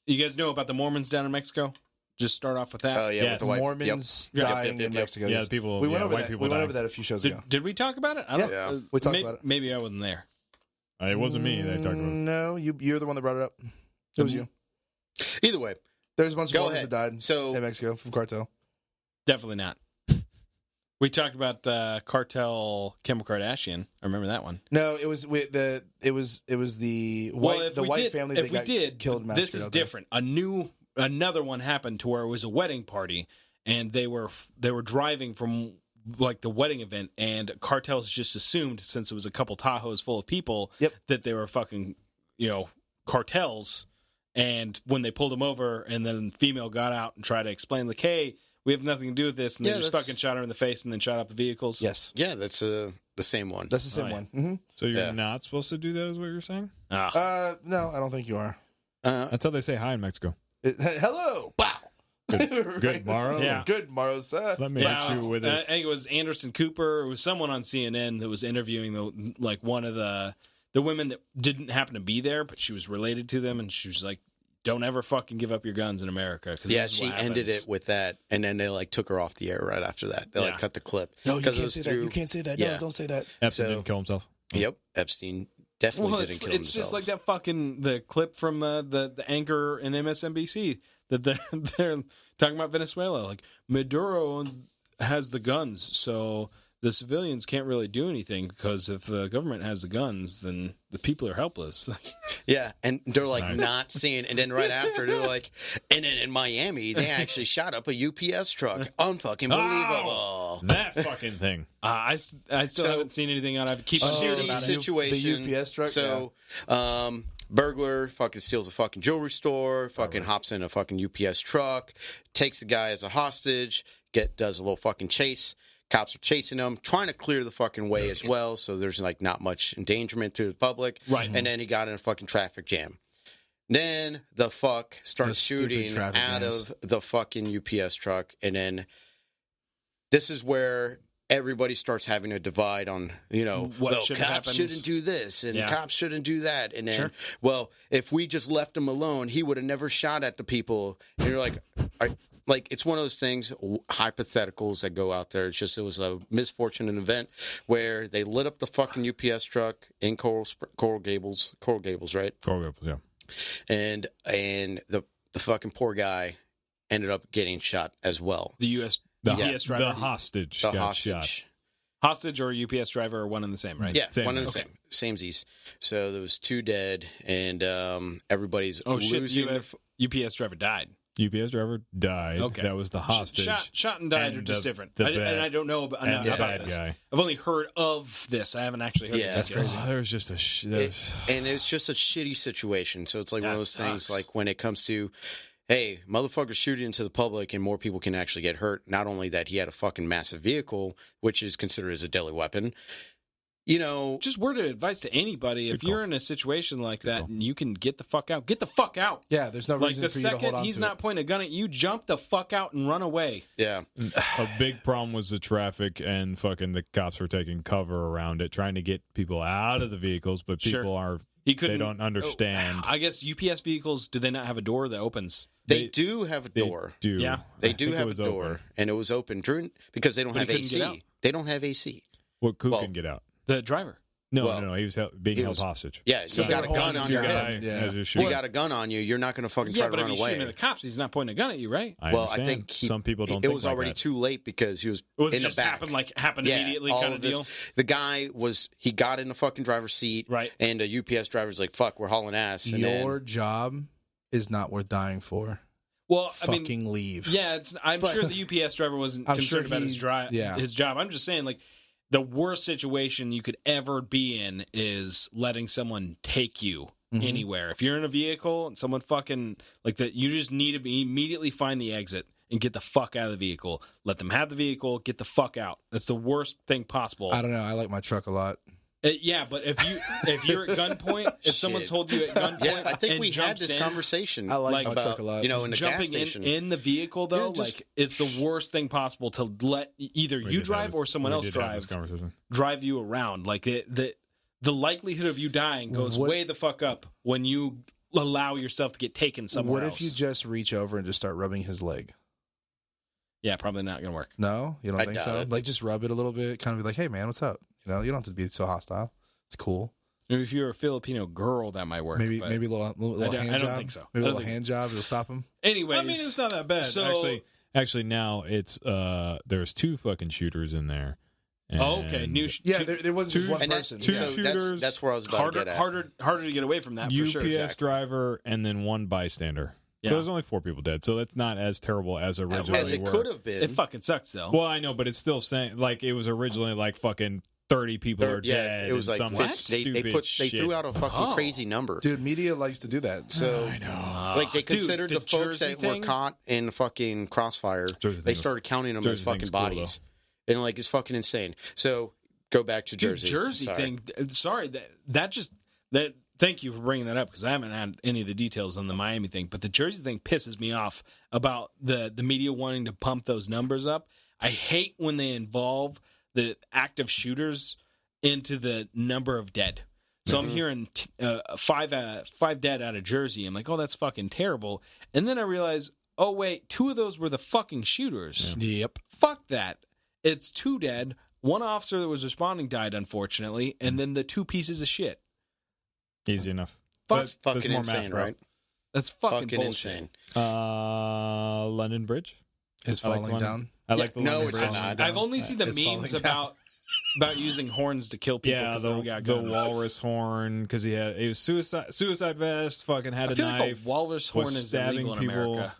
you guys know about the Mormons down in Mexico? Just start off with that. Oh yeah, Yes. with the white Mormons Yep. dying in Mexico. Yeah, yes. people- We went yeah, over white that. people We went dying. over that a few shows ago. Did we talk about it? I don't. Yeah. We talked about it. Maybe I wasn't there. It wasn't me that talked about it. No, you're the one that brought it up. It was you. Either way, There's a bunch of Go Mormons ahead. that died so in Mexico from cartel. Definitely not. We talked about Cartel Chemical Kardashian. I remember that one. No, it was the white family that got killed. This is different. Another one happened to where it was a wedding party, and they were driving from like the wedding event, and cartels just assumed, since it was a couple Tahoes full of people, that they were fucking cartels. And when they pulled them over, and then the female got out and tried to explain, like, hey, we have nothing to do with this, and they just fucking shot her in the face and then shot up the vehicles. Yes. Yeah, that's the same one. That's the same one. Mm-hmm. So you're not supposed to do that, is what you're saying? No, I don't think you are. That's how they say hi in Mexico. Hello. Wow. Good morrow. Yeah. Good morrow, sir. Let me hit you with this. I think it was Anderson Cooper. It was someone on CNN that was interviewing one of the women that didn't happen to be there, but she was related to them, and she was like, don't ever fucking give up your guns in America. Yeah, she ended it with that, and then they took her off the air right after that. They cut the clip. No, you can't say that. You can't say that. No, don't say that. Epstein didn't kill himself. Yep, Epstein definitely didn't kill himself. It's just like that the clip from the anchor in MSNBC that they're talking about Venezuela. Like, Maduro has the guns, so the civilians can't really do anything, because if the government has the guns, then the people are helpless. Yeah, and they're like not seeing, and then right after they're like, and then in Miami they actually shot up a UPS truck. Unfucking believable. That fucking thing. I still haven't seen anything on it. I keep hearing about situation. The UPS truck. So, burglar fucking steals a fucking jewelry store. Fucking hops in a fucking UPS truck. Takes the guy as a hostage. Does a little fucking chase. Cops are chasing him, trying to clear the fucking way as well, so there's like not much endangerment to the public. Right. And then he got in a fucking traffic jam. Then the fuck starts shooting out of the fucking UPS truck, and then this is where everybody starts having a divide on, cops shouldn't do this, and cops shouldn't do that. And then, well, if we just left him alone, he would have never shot at the people. And you're like, it's one of those things, hypotheticals that go out there. It was a misfortune, an event where they lit up the fucking UPS truck in Coral Gables, right? Coral Gables, yeah. And the fucking poor guy ended up getting shot as well. The UPS driver, the hostage, got shot. Hostage or UPS driver are one and the same, right? Yeah, one and the same. Samesies. So there was 2 dead, and everybody's losing. UPS driver died. UPS driver died. Okay. That was the hostage. Shot and died are just different. And I don't know about this. Guy. I've only heard of this. I haven't actually heard of this. That's crazy. There's just and it's just a shitty situation. So it's like one of those things, like when it comes to, hey, motherfuckers shooting into the public and more people can actually get hurt. Not only that, he had a fucking massive vehicle, which is considered as a deadly weapon. Just word of advice to anybody: if you're in a situation like that and you can get the fuck out, get the fuck out. Yeah, there's no reason for you to hold on to it. The second he's not pointing a gun at you, jump the fuck out and run away. Yeah. A big problem was the traffic, and fucking the cops were taking cover around it, trying to get people out of the vehicles, but people they don't understand. I guess UPS vehicles, do they not have a door that opens? They do have a door. They do. Yeah. They do have a door, and it was open because they don't have AC. They don't have AC. Who can get out? The driver. No. He was being held hostage. Yeah, so you got a gun on your head. You got a gun on you. You're not going to fucking try to run away. Yeah, but if he's shooting at the cops, he's not pointing a gun at you, right? I think some people don't. It was already too late because he was in the back. Happened immediately, kind of deal. The guy he got in the fucking driver's seat, right? And a UPS driver's like, "Fuck, we're hauling ass." And your job is not worth dying for. Well, fucking leave. Yeah, I'm sure the UPS driver wasn't concerned about his job. I'm just saying, like, the worst situation you could ever be in is letting someone take you anywhere. If you're in a vehicle and someone fucking like that, you just need to immediately find the exit and get the fuck out of the vehicle. Let them have the vehicle. Get the fuck out. That's the worst thing possible. I don't know. I like my truck a lot. Yeah, but if you're at gunpoint, if someone's holding you at gunpoint, I think we had this conversation. I like my truck a lot. In the gas jumping station. in the vehicle though, like it's the worst thing possible to let either you drive or someone else drive you around. Like the likelihood of you dying goes way the fuck up when you allow yourself to get taken somewhere else. What if you just reach over and just start rubbing his leg? Yeah, probably not gonna work. No, you don't think so? Like just rub it a little bit, kind of be like, "Hey, man, what's up?" You don't have to be so hostile. It's cool. Maybe if you're a Filipino girl, that might work. Maybe a little hand job. I don't think so. Maybe a little hand job. It'll stop him. Anyways, I mean, it's not that bad. So, actually, Actually, now it's there's 2 fucking shooters in there. Oh, okay. And New there wasn't just one person. two Yeah. shooters, that's where I was about to get at. harder to get away from that for UPS sure. Zach. driver, and then 1 bystander. Yeah. So there's only 4 people dead. So that's not as terrible as originally As it were. could have been. It fucking sucks though. Well, I know, but it's still saying like it was originally like fucking 30 people are dead. It was and like some they stupid they threw shit. out a fucking crazy number. Dude, media likes to do that. So I know. Like they Dude, considered the the folks Jersey that thing? were caught in fucking crossfire. Jersey They thing started counting them Jersey as fucking thing's cool, bodies, and like it's fucking insane. So go back to Dude, Jersey. Jersey Sorry. thing. Sorry, that. Thank you for bringing that up because I haven't had any of the details on the Miami thing. But the Jersey thing pisses me off about the media wanting to pump those numbers up. I hate when they involve the active shooters into the number of dead. So I'm hearing 5 dead out of Jersey. I'm like, oh, that's fucking terrible. And then I realize, oh wait, 2 of those were the fucking shooters. Yep. Fuck that. It's 2 dead. 1 officer that was responding died, unfortunately, and then the 2 pieces of shit. Easy enough. That's But there's fucking more insane, math, bro. right? That's fucking bullshit. insane. London Bridge It's I like falling London. down. I like the No, London it's Bridge. not. I've only seen the It's memes falling down. about using horns to kill people Yeah, because they got the guns. walrus horn because it was suicide vest. Fucking had I a feel knife. like a walrus horn was is stabbing illegal in people. America.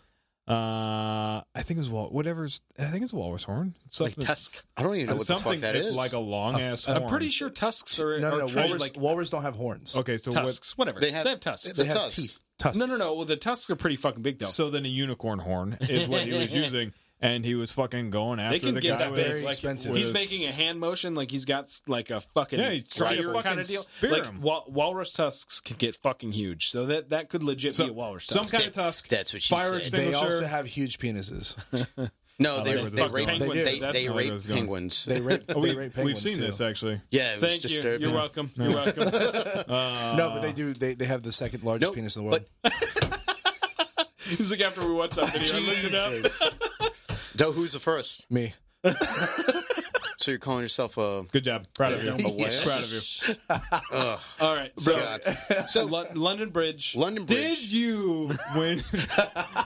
I think it was whatever's. I think it's a walrus horn. It's Like something- tusks. I don't even know what the something fuck that it's is. like a long ass. I'm pretty sure tusks are, No, are treated walrus, like walrus don't have horns. Okay, so tusks. Whatever. They have- tusks. They have tusks. teeth. Tusks. No. Well, the tusks are pretty fucking big though. So then a unicorn horn is what he was using, and he was fucking going after They can the get guy that with, big. very Like, expensive. he's with- making a hand motion like he's got like a fucking Yeah, he's trying to spear fucking kind of deal. spear Like him. walrus tusks can get fucking huge, so that could legit be a walrus tusk. some kind of tusk. That's what she Fire said. extinguisher. They also have huge penises. No, I they like where this is rape going. Penguins, they that's they not where this is rape going. penguins. They rape. Oh, they rape penguins we've seen too. this actually. Yeah, it was Thank you. disturbing. You're welcome. You're welcome. No, but they do. They have the second largest Nope, penis in the world. He's like, after we watched that video, I looked it up. Jesus. So who's the first? Me. So you're calling yourself a Good job. Proud of you. A what? Proud of you. Ugh, All right, so God. So London Bridge. London Bridge. Did you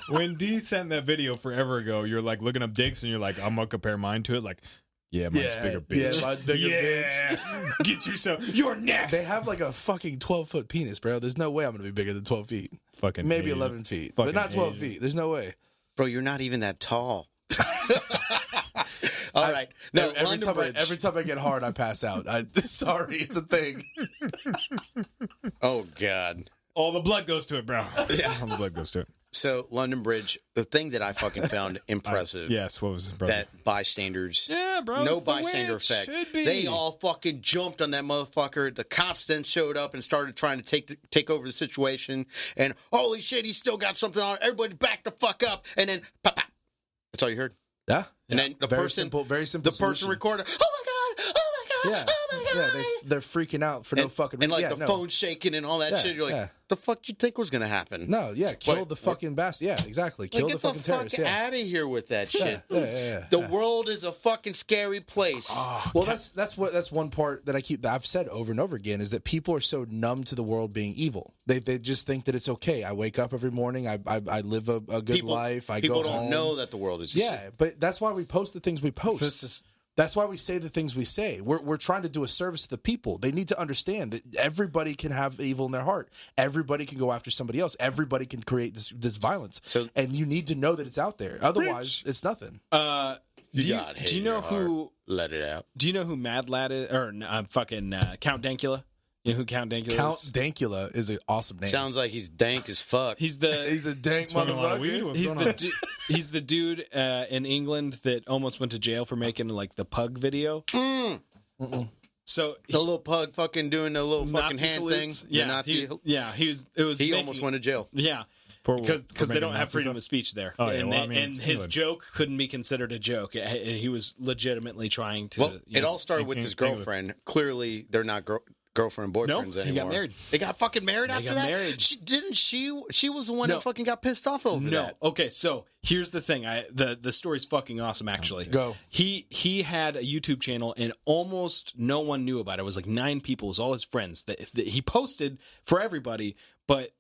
when D sent that video forever ago? You're like looking up dicks, and you're like, I'm gonna compare mine to it. Like, yeah, mine's bigger, bitch. Yeah, mine's bigger, bitch. Get you some. You're next. They have like a fucking 12-foot penis, bro. There's no way I'm gonna be bigger than 12 feet. fucking Maybe Asian. 11 feet, Fucking but not 12 Asian. feet. There's no way. Bro, you're not even that tall. All right. No, Every time I get hard, I pass out. Sorry, it's a thing. Oh God. All the blood goes to it, bro. Yeah. All the blood goes to it. So London Bridge, the thing that I fucking found impressive. Yes. What was it, brother? That bystanders. Yeah, bro. No it's the way bystander it effect. should be. They all fucking jumped on that motherfucker. The cops then showed up and started trying to take over the situation. And holy shit, he's still got something on. Everybody back the fuck up. And then pop, pop. That's all you heard. Yeah. And then the Very person, simple. Very simple. the person solution. recorded. Oh my god! Oh my god! Yeah. Oh my god! Yeah. They're freaking out for no fucking and reason. like Yeah, the no. phone shaking and all that Yeah, shit. You're like, yeah. the fuck you think was gonna happen? No, yeah, kill What? the fucking bastard. Yeah, exactly. Like, Kill get the fucking terrorists. fuck Yeah. out of here with that shit. Yeah. The world is a fucking scary place. Well, that's one part that I've said over and over again is that people are so numb to the world being evil. They just think that it's okay. I wake up every morning. I live a good life. I people go don't home. know that the world is. Yeah, but that's why we post the things we post. That's why we say the things we say. We're trying to do a service to the people. They need to understand that everybody can have evil in their heart. Everybody can go after somebody else. Everybody can create this violence. And you need to know that it's out there. Otherwise, it's nothing. Do you know who? Let it out. Do you know who Mad Lad is? Or fucking Count Dankula? You know who Count Dankula Count is? Dankula is an awesome name. Sounds like he's dank as fuck. He's He's a dank Smoking a lot of weed? motherfucker. What's He's going the on? he's the dude in England that almost went to jail for making like the pug video. So the little pug fucking doing the little fucking Nazi hand salutes. thing. Yeah, The Nazi. he Almost went to jail. Yeah. For Because they making don't have Nazi freedom stuff? of speech there, Oh, yeah, and, well, I mean, and it's his England. joke couldn't be considered a joke. He was legitimately trying to. Well, you it know, all started with his girlfriend. Clearly, they're not girlfriend boyfriends No, anymore. he got married. They got fucking married after got that. married. She was the one No. that fucking got pissed off over No. that. Okay, so here's the thing. The story's fucking awesome, actually. Go. He had a YouTube channel, and almost no one knew about it. It was like 9 people. It was all his friends that he posted for everybody, but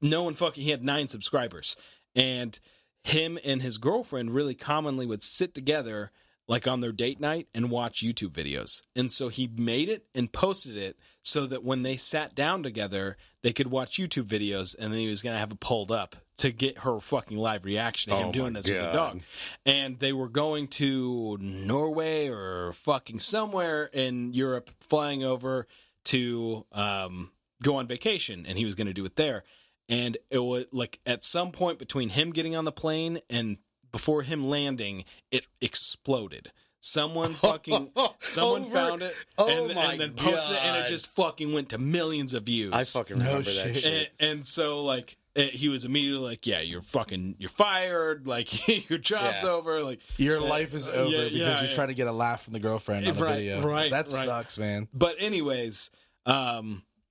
no one fucking. He had 9 subscribers, and him and his girlfriend really commonly would sit together like on their date night and watch YouTube videos. And so he made it and posted it so that when they sat down together, they could watch YouTube videos, and then he was going to have it pulled up to get her fucking live reaction to him doing this with the dog. And they were going to Norway or fucking somewhere in Europe, flying over to go on vacation, and he was going to do it there. And it was like at some point between him getting on the plane and before him landing, it exploded. Someone found it and then posted it, and it just fucking went to millions of views. I fucking remember that shit. And so like he was immediately like, yeah, you're fired, like your job's over, like your life is over because you're trying to get a laugh from the girlfriend on the video. Right. That sucks, man. But anyways,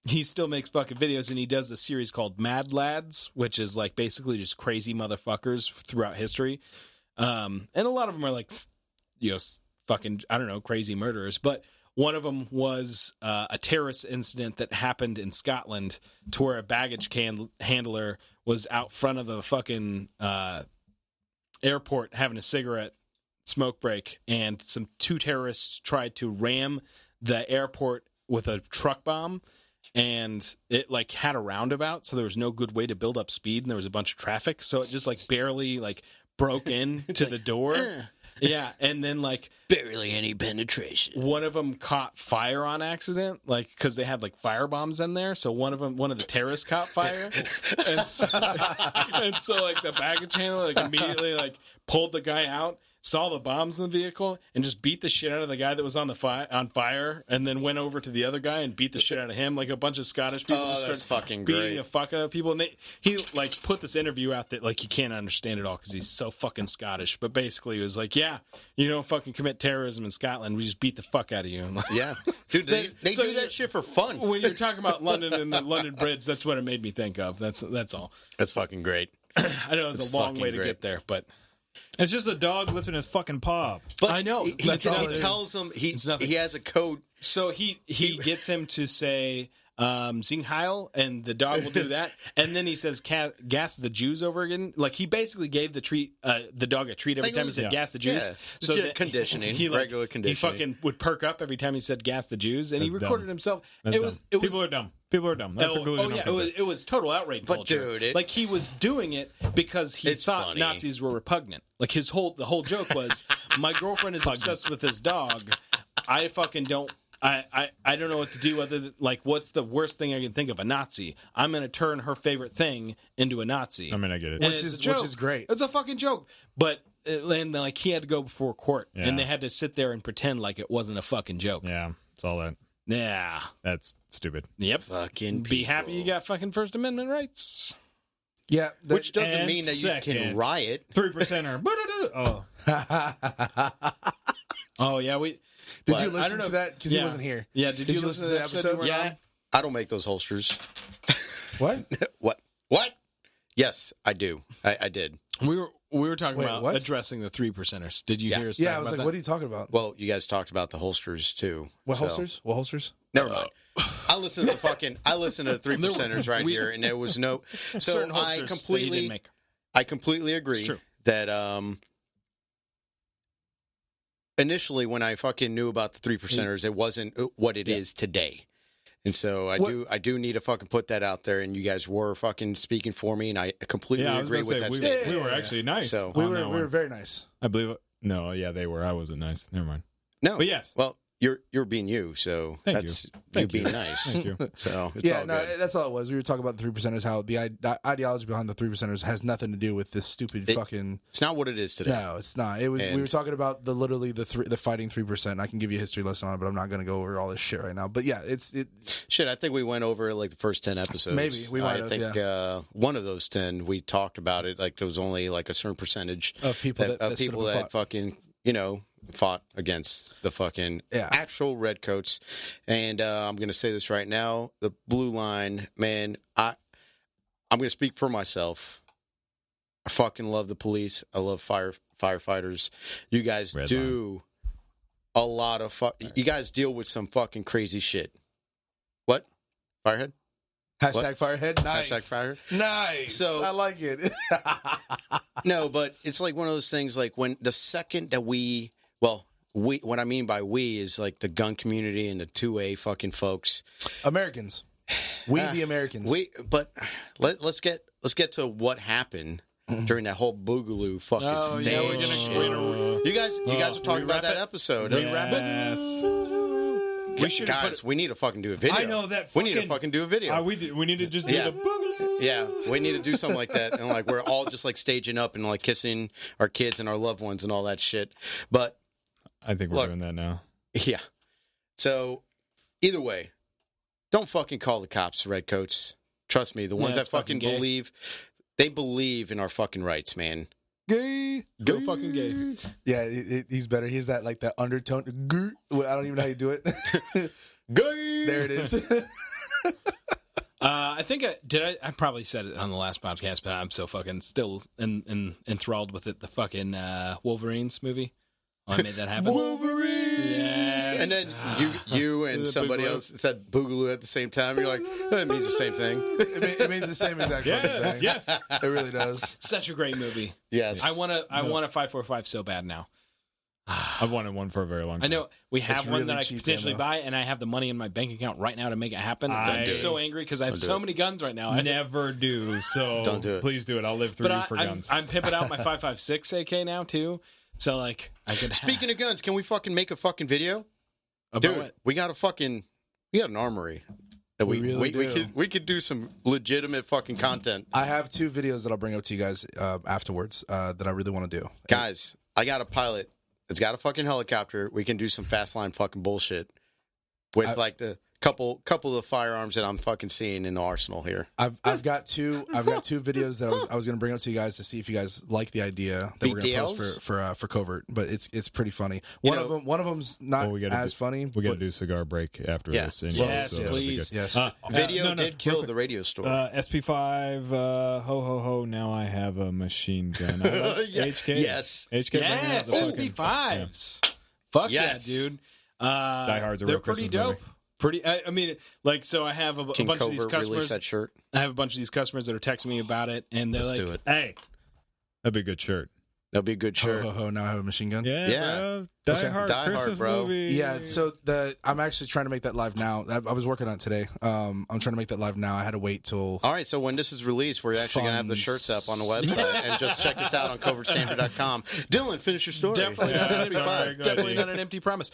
he still makes fucking videos, and he does this series called Mad Lads, which is like basically just crazy motherfuckers throughout history. And a lot of them are like, fucking, I don't know, crazy murderers. But one of them was a terrorist incident that happened in Scotland to where a baggage handler was out front of the fucking airport having a cigarette smoke break, and two terrorists tried to ram the airport with a truck bomb. And it like had a roundabout, so there was no good way to build up speed, and there was a bunch of traffic, so it just like barely like broke in to the door. Yeah, and then like barely any penetration. One of them caught fire on accident, like because they had like fire bombs in there. So one of the terrorists caught fire, and so like the baggage handler like immediately like pulled the guy out, saw the bombs in the vehicle, and just beat the shit out of the guy that was on fire, and then went over to the other guy and beat the shit out of him. Like a bunch of Scottish people just started fucking beating great. the fuck out of people. And he like put this interview out that like you can't understand it all because he's so fucking Scottish. But basically, he was like, "Yeah, you don't fucking commit terrorism in Scotland. We just beat the fuck out of you." Like, yeah, dude, they do that shit for fun. When you're talking about London and the London Bridge, that's what it made me think of. That's all. That's fucking great. I know it's a long way to get there, but. It's just a dog lifting his fucking paw. But I know. He tells him he has a code. So he gets him to say Sing Heil, and the dog will do that. And then he says gas the Jews over again. Like he basically gave the dog a treat every time he said gas the Jews. Yeah. So that conditioning, regular conditioning. He fucking would perk up every time he said gas the Jews, and That's he recorded dumb. himself. People are dumb. People are dumb. That's it was total outrage culture. Dude, like he was doing it because he thought funny. Nazis were repugnant. Like the whole joke was, my girlfriend is obsessed with this dog. I fucking don't. I don't know what to do other than like what's the worst thing I can think of? A Nazi. I'm gonna turn her favorite thing into a Nazi. I mean, I get it. Which is great. It's a fucking joke. But and like he had to go before court, and they had to sit there and pretend like it wasn't a fucking joke. Yeah, it's all that. Yeah, that's stupid. Yep. Fucking be happy you got fucking First Amendment rights. Yeah, which doesn't mean that you can riot. 3%er. Oh. Oh yeah, we. Did you listen to that? Because he wasn't here. Yeah, did you listen to the episode? Yeah, I don't make those holsters. What? What? Yes, I do. I did. We were talking about what? addressing the 3%ers. Did you hear us? Yeah, I was like, what are you talking about? Well, you guys talked about the holsters too. Holsters? What holsters? Never mind. I listened to the 3%ers right here, and there was no. So I completely agree that initially when I fucking knew about the 3%ers, it wasn't what it is today. And so I do need to fucking put that out there, and you guys were fucking speaking for me, and I completely agree with that statement. We were actually nice. So we were very nice. I believe it. No, yeah, they were. I wasn't nice. Never mind. No, but yes. Well, you're being you, so that's you being nice. Thank you. So it's all good. That's all it was. We were talking about the 3%ers, how the ideology behind the 3%ers has nothing to do with this stupid fucking. It's not what it is today. No, it's not. It was. We were talking about the fighting 3%. I can give you a history lesson on it, but I'm not going to go over all this shit right now. But yeah, shit. I think we went over like the first 10 episodes. Maybe we might have. I think one of those 10 we talked about it. Like there was only like a certain percentage of people that fucking fought against the fucking actual redcoats. And I'm going to say this right now. The blue line, man, I'm going to speak for myself. I fucking love the police. I love firefighters. You guys do a lot of you guys deal with some fucking crazy shit. What? Firehead? Hashtag Firehead. Nice. Hashtag fire. Nice. So- I like it. No, but it's like one of those things. Like when the second that we, what I mean by we is like the gun community and the 2A fucking folks. Americans. We the Americans. But let's get to what happened during that whole Boogaloo fucking Oh, stage. yeah, we're gonna You guys were talking about that it? episode. We should guys, we need to fucking do a video. I know that. We need to fucking do a video. We need to just do Yeah. the boogaloo. Yeah, we need to do something like that, and like we're all just like staging up and like kissing our kids and our loved ones and all that shit. But I think we're doing that now. yeah, so either way, don't fucking call the cops, redcoats. Trust me, the ones that it's fucking fucking gay. believe in our fucking rights, man. Gay. Go fucking gay. Yeah, he's better. He's that like that undertone. Grr. I don't even know how you do it. Gay. There it is. I think I probably said it on the last podcast, but I'm so fucking still enthralled with it. The fucking Wolverines movie. Oh, I made that happen. Wolverine. Yes. And then you and The somebody boogaloo. else said boogaloo at the same time. You're like, that means the same thing. It means the same exact fucking thing. Yes. It really does. Such a great movie. Yes. I want a 545 so bad now. I've wanted one for a very long time. I know we have It's one really that I cheap could potentially ammo. buy, and I have the money in my bank account right now to make it happen. I'm Dude. so angry because I have Don't do so it. many guns right now. Never do. So Don't do it. Please do it. I'll live through you for I'm guns. pimping out my 556 AK now too. So like I could. Speaking of guns, can we fucking make a fucking video? about Dude, what? we got an armory that We really do. we could do some legitimate fucking content. I have 2 videos that I'll bring up to you guys afterwards that I really want to do. Guys, I got a pilot that's got a fucking helicopter. We can do some fast line fucking bullshit with like the couple of the firearms that I'm fucking seeing in the arsenal here. I've got two videos that I was going to bring up to you guys to see if you guys like the idea that we're going to post for Covert, but it's pretty funny. One of them's not as funny. We got to do cigar break after Yeah. this. Anyway, Yes, so that'll be please. good. Yes. Video no, did kill real the radio store. SP5, ho ho ho! Now I have a machine gun. I like Yeah. HK. Yes. HK. bring out Yes, the fucking- SP5s. Fuck Yes. yeah, dude. Die Hard's a they're real pretty Christmas dope. movie. Pretty. I mean, like, so I have a Can bunch of these Covert release customers. that shirt? I have a bunch of these customers that are texting me about it, and they're Let's like, do it. Hey, that'd be a good shirt. That'll be a good Ho shirt. ho ho! Now I have a machine gun. Yeah, Yeah. bro. What's Die that? Hard, Die Hard, Christmas bro. movie. Yeah, so I'm actually trying to make that live now. I was working on it today. I'm trying to make that live now. I had to wait till. All right, so when this is released, we're actually going to have the shirts up on the website. And just check us out on covertstandard.com. Dylan, finish your story. definitely not an empty, sorry, go definitely ahead. not an empty promise.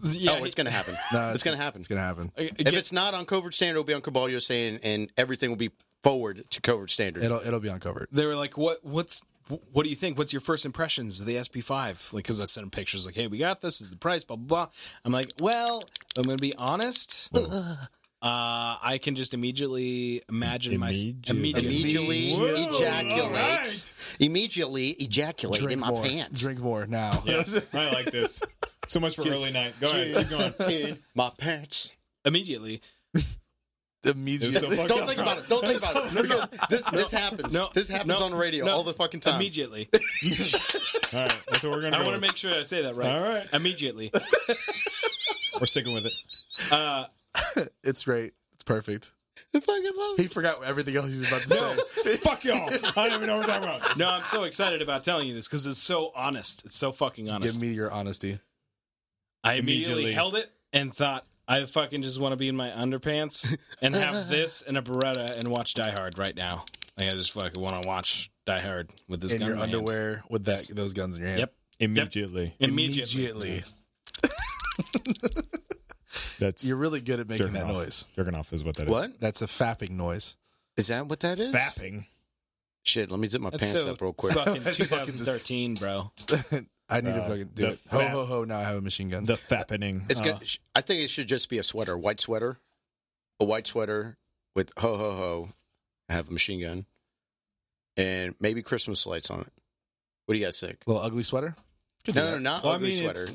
Yeah, It's going to happen. No, it's going to happen. It's gonna happen. If it's not on Covert Standard, it'll be on Cabal USA, and everything will be forward to Covert Standard. It'll be on Covert. they were like, what do you think? What's your first impressions of the SP5? Like, because I sent them pictures, like, hey, we got this is the price, blah blah blah. I'm like, well, I'm gonna be honest. I can just immediately imagine Immediately Whoa, ejaculate. all right. Immediately ejaculate in my more. pants. Drink more now. Yes, I like this. So much for early night. Go ahead, keep going. In my pants. immediately. Immediately. So fucked Don't up. think about it. Don't think about it. Because this happens. No, This happens no, on the radio no. all the fucking time. Immediately. All right, that's what we're gonna. I go want to with. make sure I say that right. All right. Immediately. We're sticking with it. It's great. It's perfect. I fucking love He forgot everything else he was about to say. Fuck y'all. I don't even know what we're talking about. No, I'm so excited about telling you this because it's so honest. It's so fucking honest. Give me your honesty. I immediately Immediately. held it and thought, I fucking just want to be in my underpants and have this and a Beretta and watch Die Hard right now. Like, I just fucking want to watch Die Hard with this In gun your in my hand. underwear with those guns in your hand. Yep. Immediately. Immediately. That's You're really good at making jerking that off. noise. Jerking off is what that is. What? That's a fapping noise. Is that what that is? Fapping. Shit, let me zip my That's pants so up real quick. fucking That's fucking 2013, bro. I need to fucking do the it. Ho fap- ho ho! Now I have a machine gun. The fappening. It's good. I think it should just be a sweater, white sweater, a white sweater with ho ho ho. I have a machine gun, and maybe Christmas lights on it. What do you guys think? Little ugly sweater. Could do No, that. not Well, ugly sweater.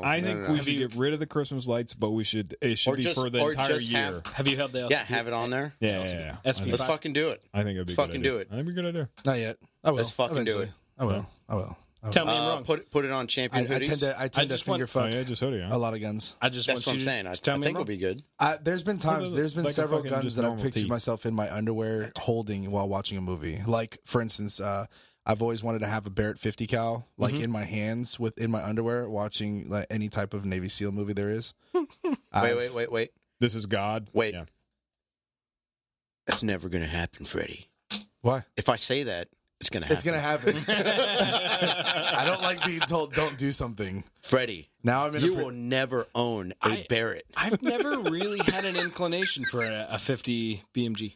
I think we should get rid of the Christmas lights, but it should Or be just- for the or entire just year. have- Have you held the Yeah, have it on there. Yeah. SP5. Let's fucking do it. I think it'd be Let's a good fucking idea. do it. I think it'd be a good idea. Not yet. I will. Let's fucking do Eventually. it. I will. I will. Tell me I'm wrong. Put it on champion hoodies. I tend to just finger want- fuck just hoodie, huh? a lot of guns. I just That's want what you I'm saying. to I tell me think I'm it'll wrong. be good. There's been times, there's been like a several fucking guns just that I've normal pictured tee. myself in my underwear holding while watching a movie. Like, for instance, I've always wanted to have a Barrett 50 cal, like in my hands, in my underwear, watching like any type of Navy SEAL movie there is. Wait. This is God. Wait. Yeah. That's never going to happen, Freddy. Why? If I say that, it's going to happen. It's gonna happen. I don't like being told don't do something. Freddie, Now I'm in you will never own a Barrett. I've never really had an inclination for a 50 BMG.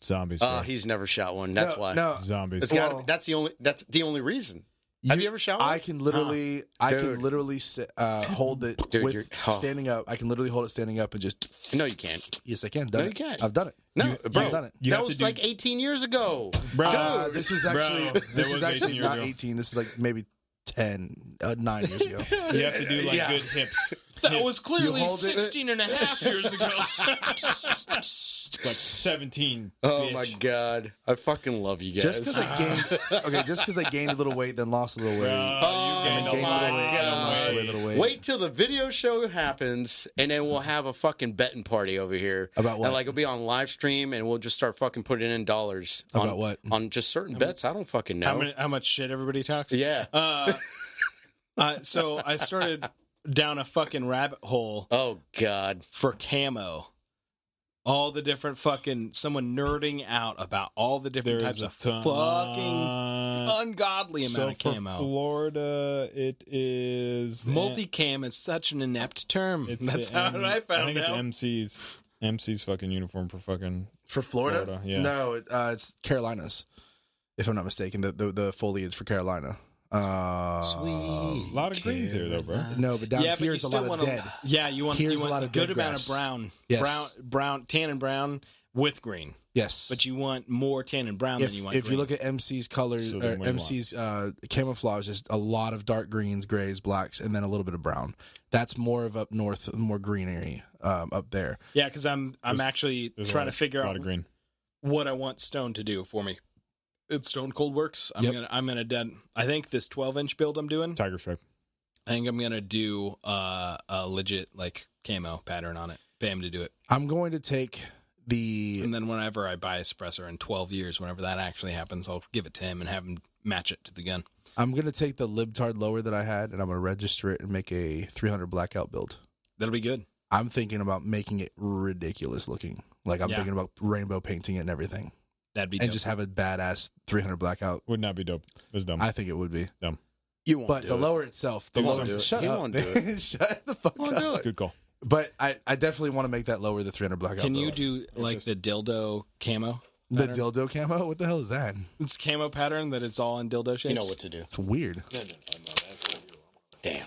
Zombies. Bro. He's never shot one. That's why. No, Zombies. It's gotta be- that's the only reason. Have you ever shot one? I can literally, hold it Dude, standing up. I can literally hold it standing up and just. No, you can't. Yes, I can. No, you can't. I've done it. No, bro. I've done it. You that have was to do- like 18 years ago. Bro, This was actually Bro, this that was was actually 18 years not ago. 18. This is like maybe 9 years ago. you have to do like good hips. That was clearly You hold it- 16 and a half years ago. Like 17. Oh bitch. my god, I fucking love you guys. Just because I gained a little weight, then lost a little weight. Oh, you gained gained a my little weight, and then lost a god! little weight. Wait till the video show happens, and then we'll have a fucking betting party over here. About what? And like it'll be on live stream, and we'll just start fucking putting in dollars. About what? On just certain bets. I don't fucking know. How much shit everybody talks? Yeah. So I started down a fucking rabbit hole Oh god. for camo. All the different someone nerding out about all the different There's types a of ton. fucking ungodly amount of for camo. Florida, it is Multicam is such an inept term. It's That's the how M- I found I think out. it's MC's fucking uniform for fucking. For Florida? Florida, yeah. No, it's Carolinas, if I'm not mistaken. The foliage for Carolina. Sweet. A lot of greens here, though, bro. No, but down Yeah, but here you is a still lot want of dead. Yeah, you want Here's a lot a of good dead amount of grass. brown, Yes. brown, tan and brown with green. Yes, But you want more tan and brown than you want. if green. you look at MC's colors, So or then what do you MC's camouflage, is a lot of dark greens, grays, blacks, and then a little bit of brown. That's more of up north, more greenery up there. yeah, because I'm actually There's trying to figure a lot out of green. what I want Stone to do for me. It's Stone Cold Works. I'm gonna I think this 12-inch build I'm doing. Tiger stripe. I think I'm gonna do a legit like camo pattern on it. Pay him to do it, I'm going to take and then whenever I buy a suppressor in 12 years, whenever that actually happens, I'll give it to him and have him match it to the gun. I'm going to take the libtard lower that I had, and I'm going to register it and make a 300 blackout build. That'll be good. I'm thinking about making it ridiculous looking. Like I'm Yeah. thinking about rainbow painting it and everything, That'd be and dope. just have a badass 300 blackout. Would not be dope. It was dumb. I think it would be. You won't But do the it. lower itself, the He lower. won't do it. Shut He up, won't do man. Shut the fuck Won't up. do it. Good call. But I definitely want to make that lower, the 300 blackout. Can you build. do like the dildo camo? the pattern? dildo camo? What the hell is that? It's camo pattern that it's all in dildo shapes. You know what to do. It's weird. Damn.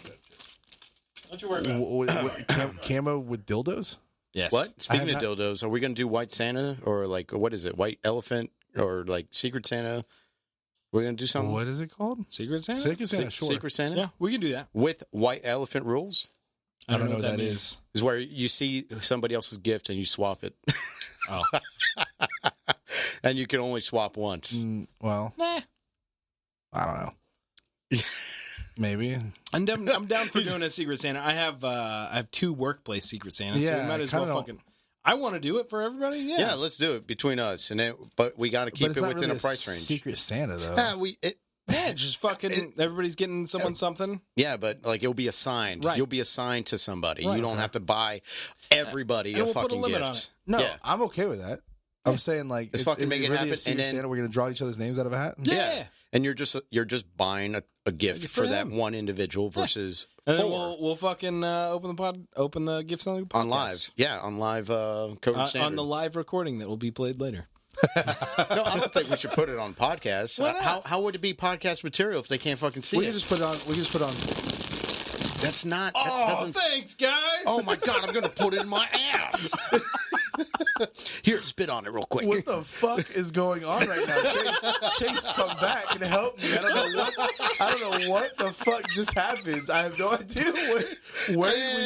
Don't you worry about it. Camo with dildos? Yes. What? Speaking have of dildos, are we going to do White Santa or like what is it? White Elephant or like Secret Santa? We're going to do something. What is it called? Secret Santa? Secret Santa, sure. Secret Santa? Yeah, we can do that. With White Elephant rules? I don't know what that is. Is where you see somebody else's gift and you swap it. Oh. And you can only swap once. Well, Nah. I don't know. Maybe. I'm down for doing a Secret Santa. I have 2 workplace Secret Santas, so Yeah, we might I as well kinda don't- fucking. I want to do it for everybody. Yeah. Yeah, let's do it between us. But we got to keep But it's it not within really a price range. Secret Santa though. Yeah, just fucking. Everybody's getting someone something. Yeah, but like it'll be assigned. Right. You'll be assigned to somebody. Right. You don't have to buy everybody And a we'll put a fucking limit gift. on it. No, Yeah. I'm okay with that. I'm saying like, Let's fucking is make it it really happen, a Secret and then- Santa? We're gonna draw each other's names out of a hat. Yeah. And you're just buying a gift Gift for for that them. one individual versus And then 4 we'll fucking open the gifts on the podcast. on live. Yeah, on live Covert Standard. on the live recording that will be played later. No, I don't think we should put it on podcast. Why not? How would it be podcast material if they can't fucking see We it? can just put it on. We can just put it on. That's not. That doesn't. thanks, guys. Oh my god! I'm gonna put it in my ass. Here, spit on it real quick. What the fuck is going on right now? Chase, come back and help me. I don't know what the fuck just happened? I have no idea where did we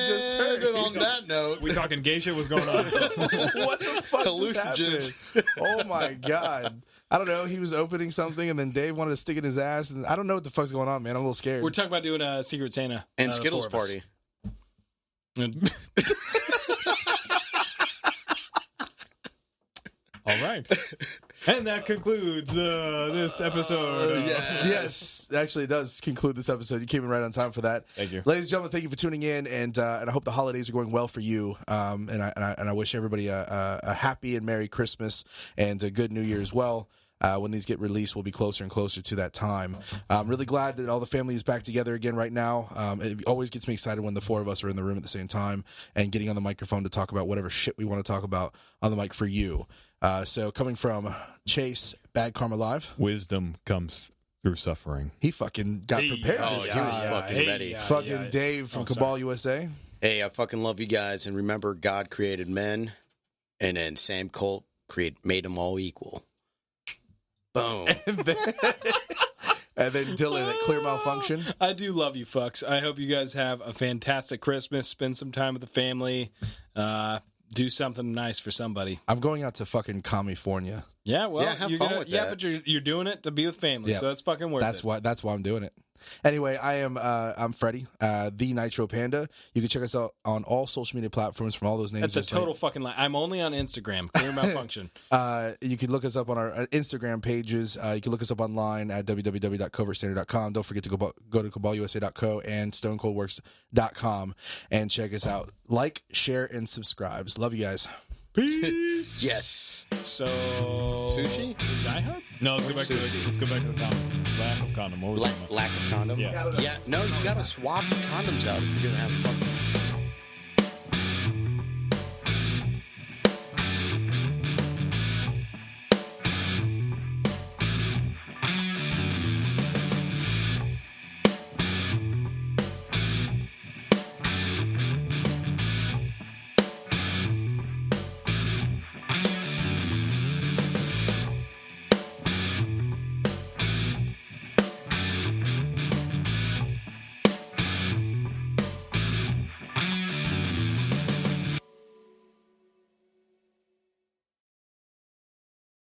just turn. And on that note, We talking gay shit? What's going on? What the fuck just Hallucinogens. happened? Oh my god! I don't know. He was opening something, and then Dave wanted to stick it in his ass, and I don't know what the fuck's going on, man. I'm a little scared. We're talking about doing a Secret Santa and the Skittles four of us. party. All right. And that concludes this episode. Yes, actually, it does conclude this episode. You came in right on time for that. Thank you. Ladies and gentlemen, thank you for tuning in, and I hope the holidays are going well for you. And I wish everybody a happy and Merry Christmas and a good New Year as well. When these get released, we'll be closer and closer to that time. I'm really glad that all the family is back together again right now. It always gets me excited when the four of us are in the room at the same time and getting on the microphone to talk about whatever shit we want to talk about on the mic for you. So coming from Chase, Bad Karma Live. Wisdom comes through suffering. He fucking got prepared Oh, this he time. was fucking ready. Fucking Dave from Cabal USA. Hey, I fucking love you guys, and remember, God created men, and then Sam Colt made them all equal. Boom. And then Dillon at Clear Malfunction. I do love you, fucks. I hope you guys have a fantastic Christmas. Spend some time with the family. Do something nice for somebody. I'm going out to fucking California. Yeah, well, Yeah, have you're fun with that. but you're doing it to be with family, Yeah. so it's fucking worth That's it. why I'm doing it. Anyway, I'm Freddy, the Nitro Panda. You can check us out on all social media platforms from all those names. That's a just like- total fucking lie. I'm only on Instagram. Clear Malfunction. You can look us up on our Instagram pages. You can look us up online at www.covertstandard.com. Don't forget to go to cabalusa.co and stonecoldworks.com and check us out. Like, share, and subscribe. Love you guys. Peace. Yes. So Sushi? Die Hard? No, let's go back Sushi. to the condom. Lack of condom. What was that? Lack of condom? Yeah. Yeah. No, you gotta swap condoms out if you're gonna have a fucking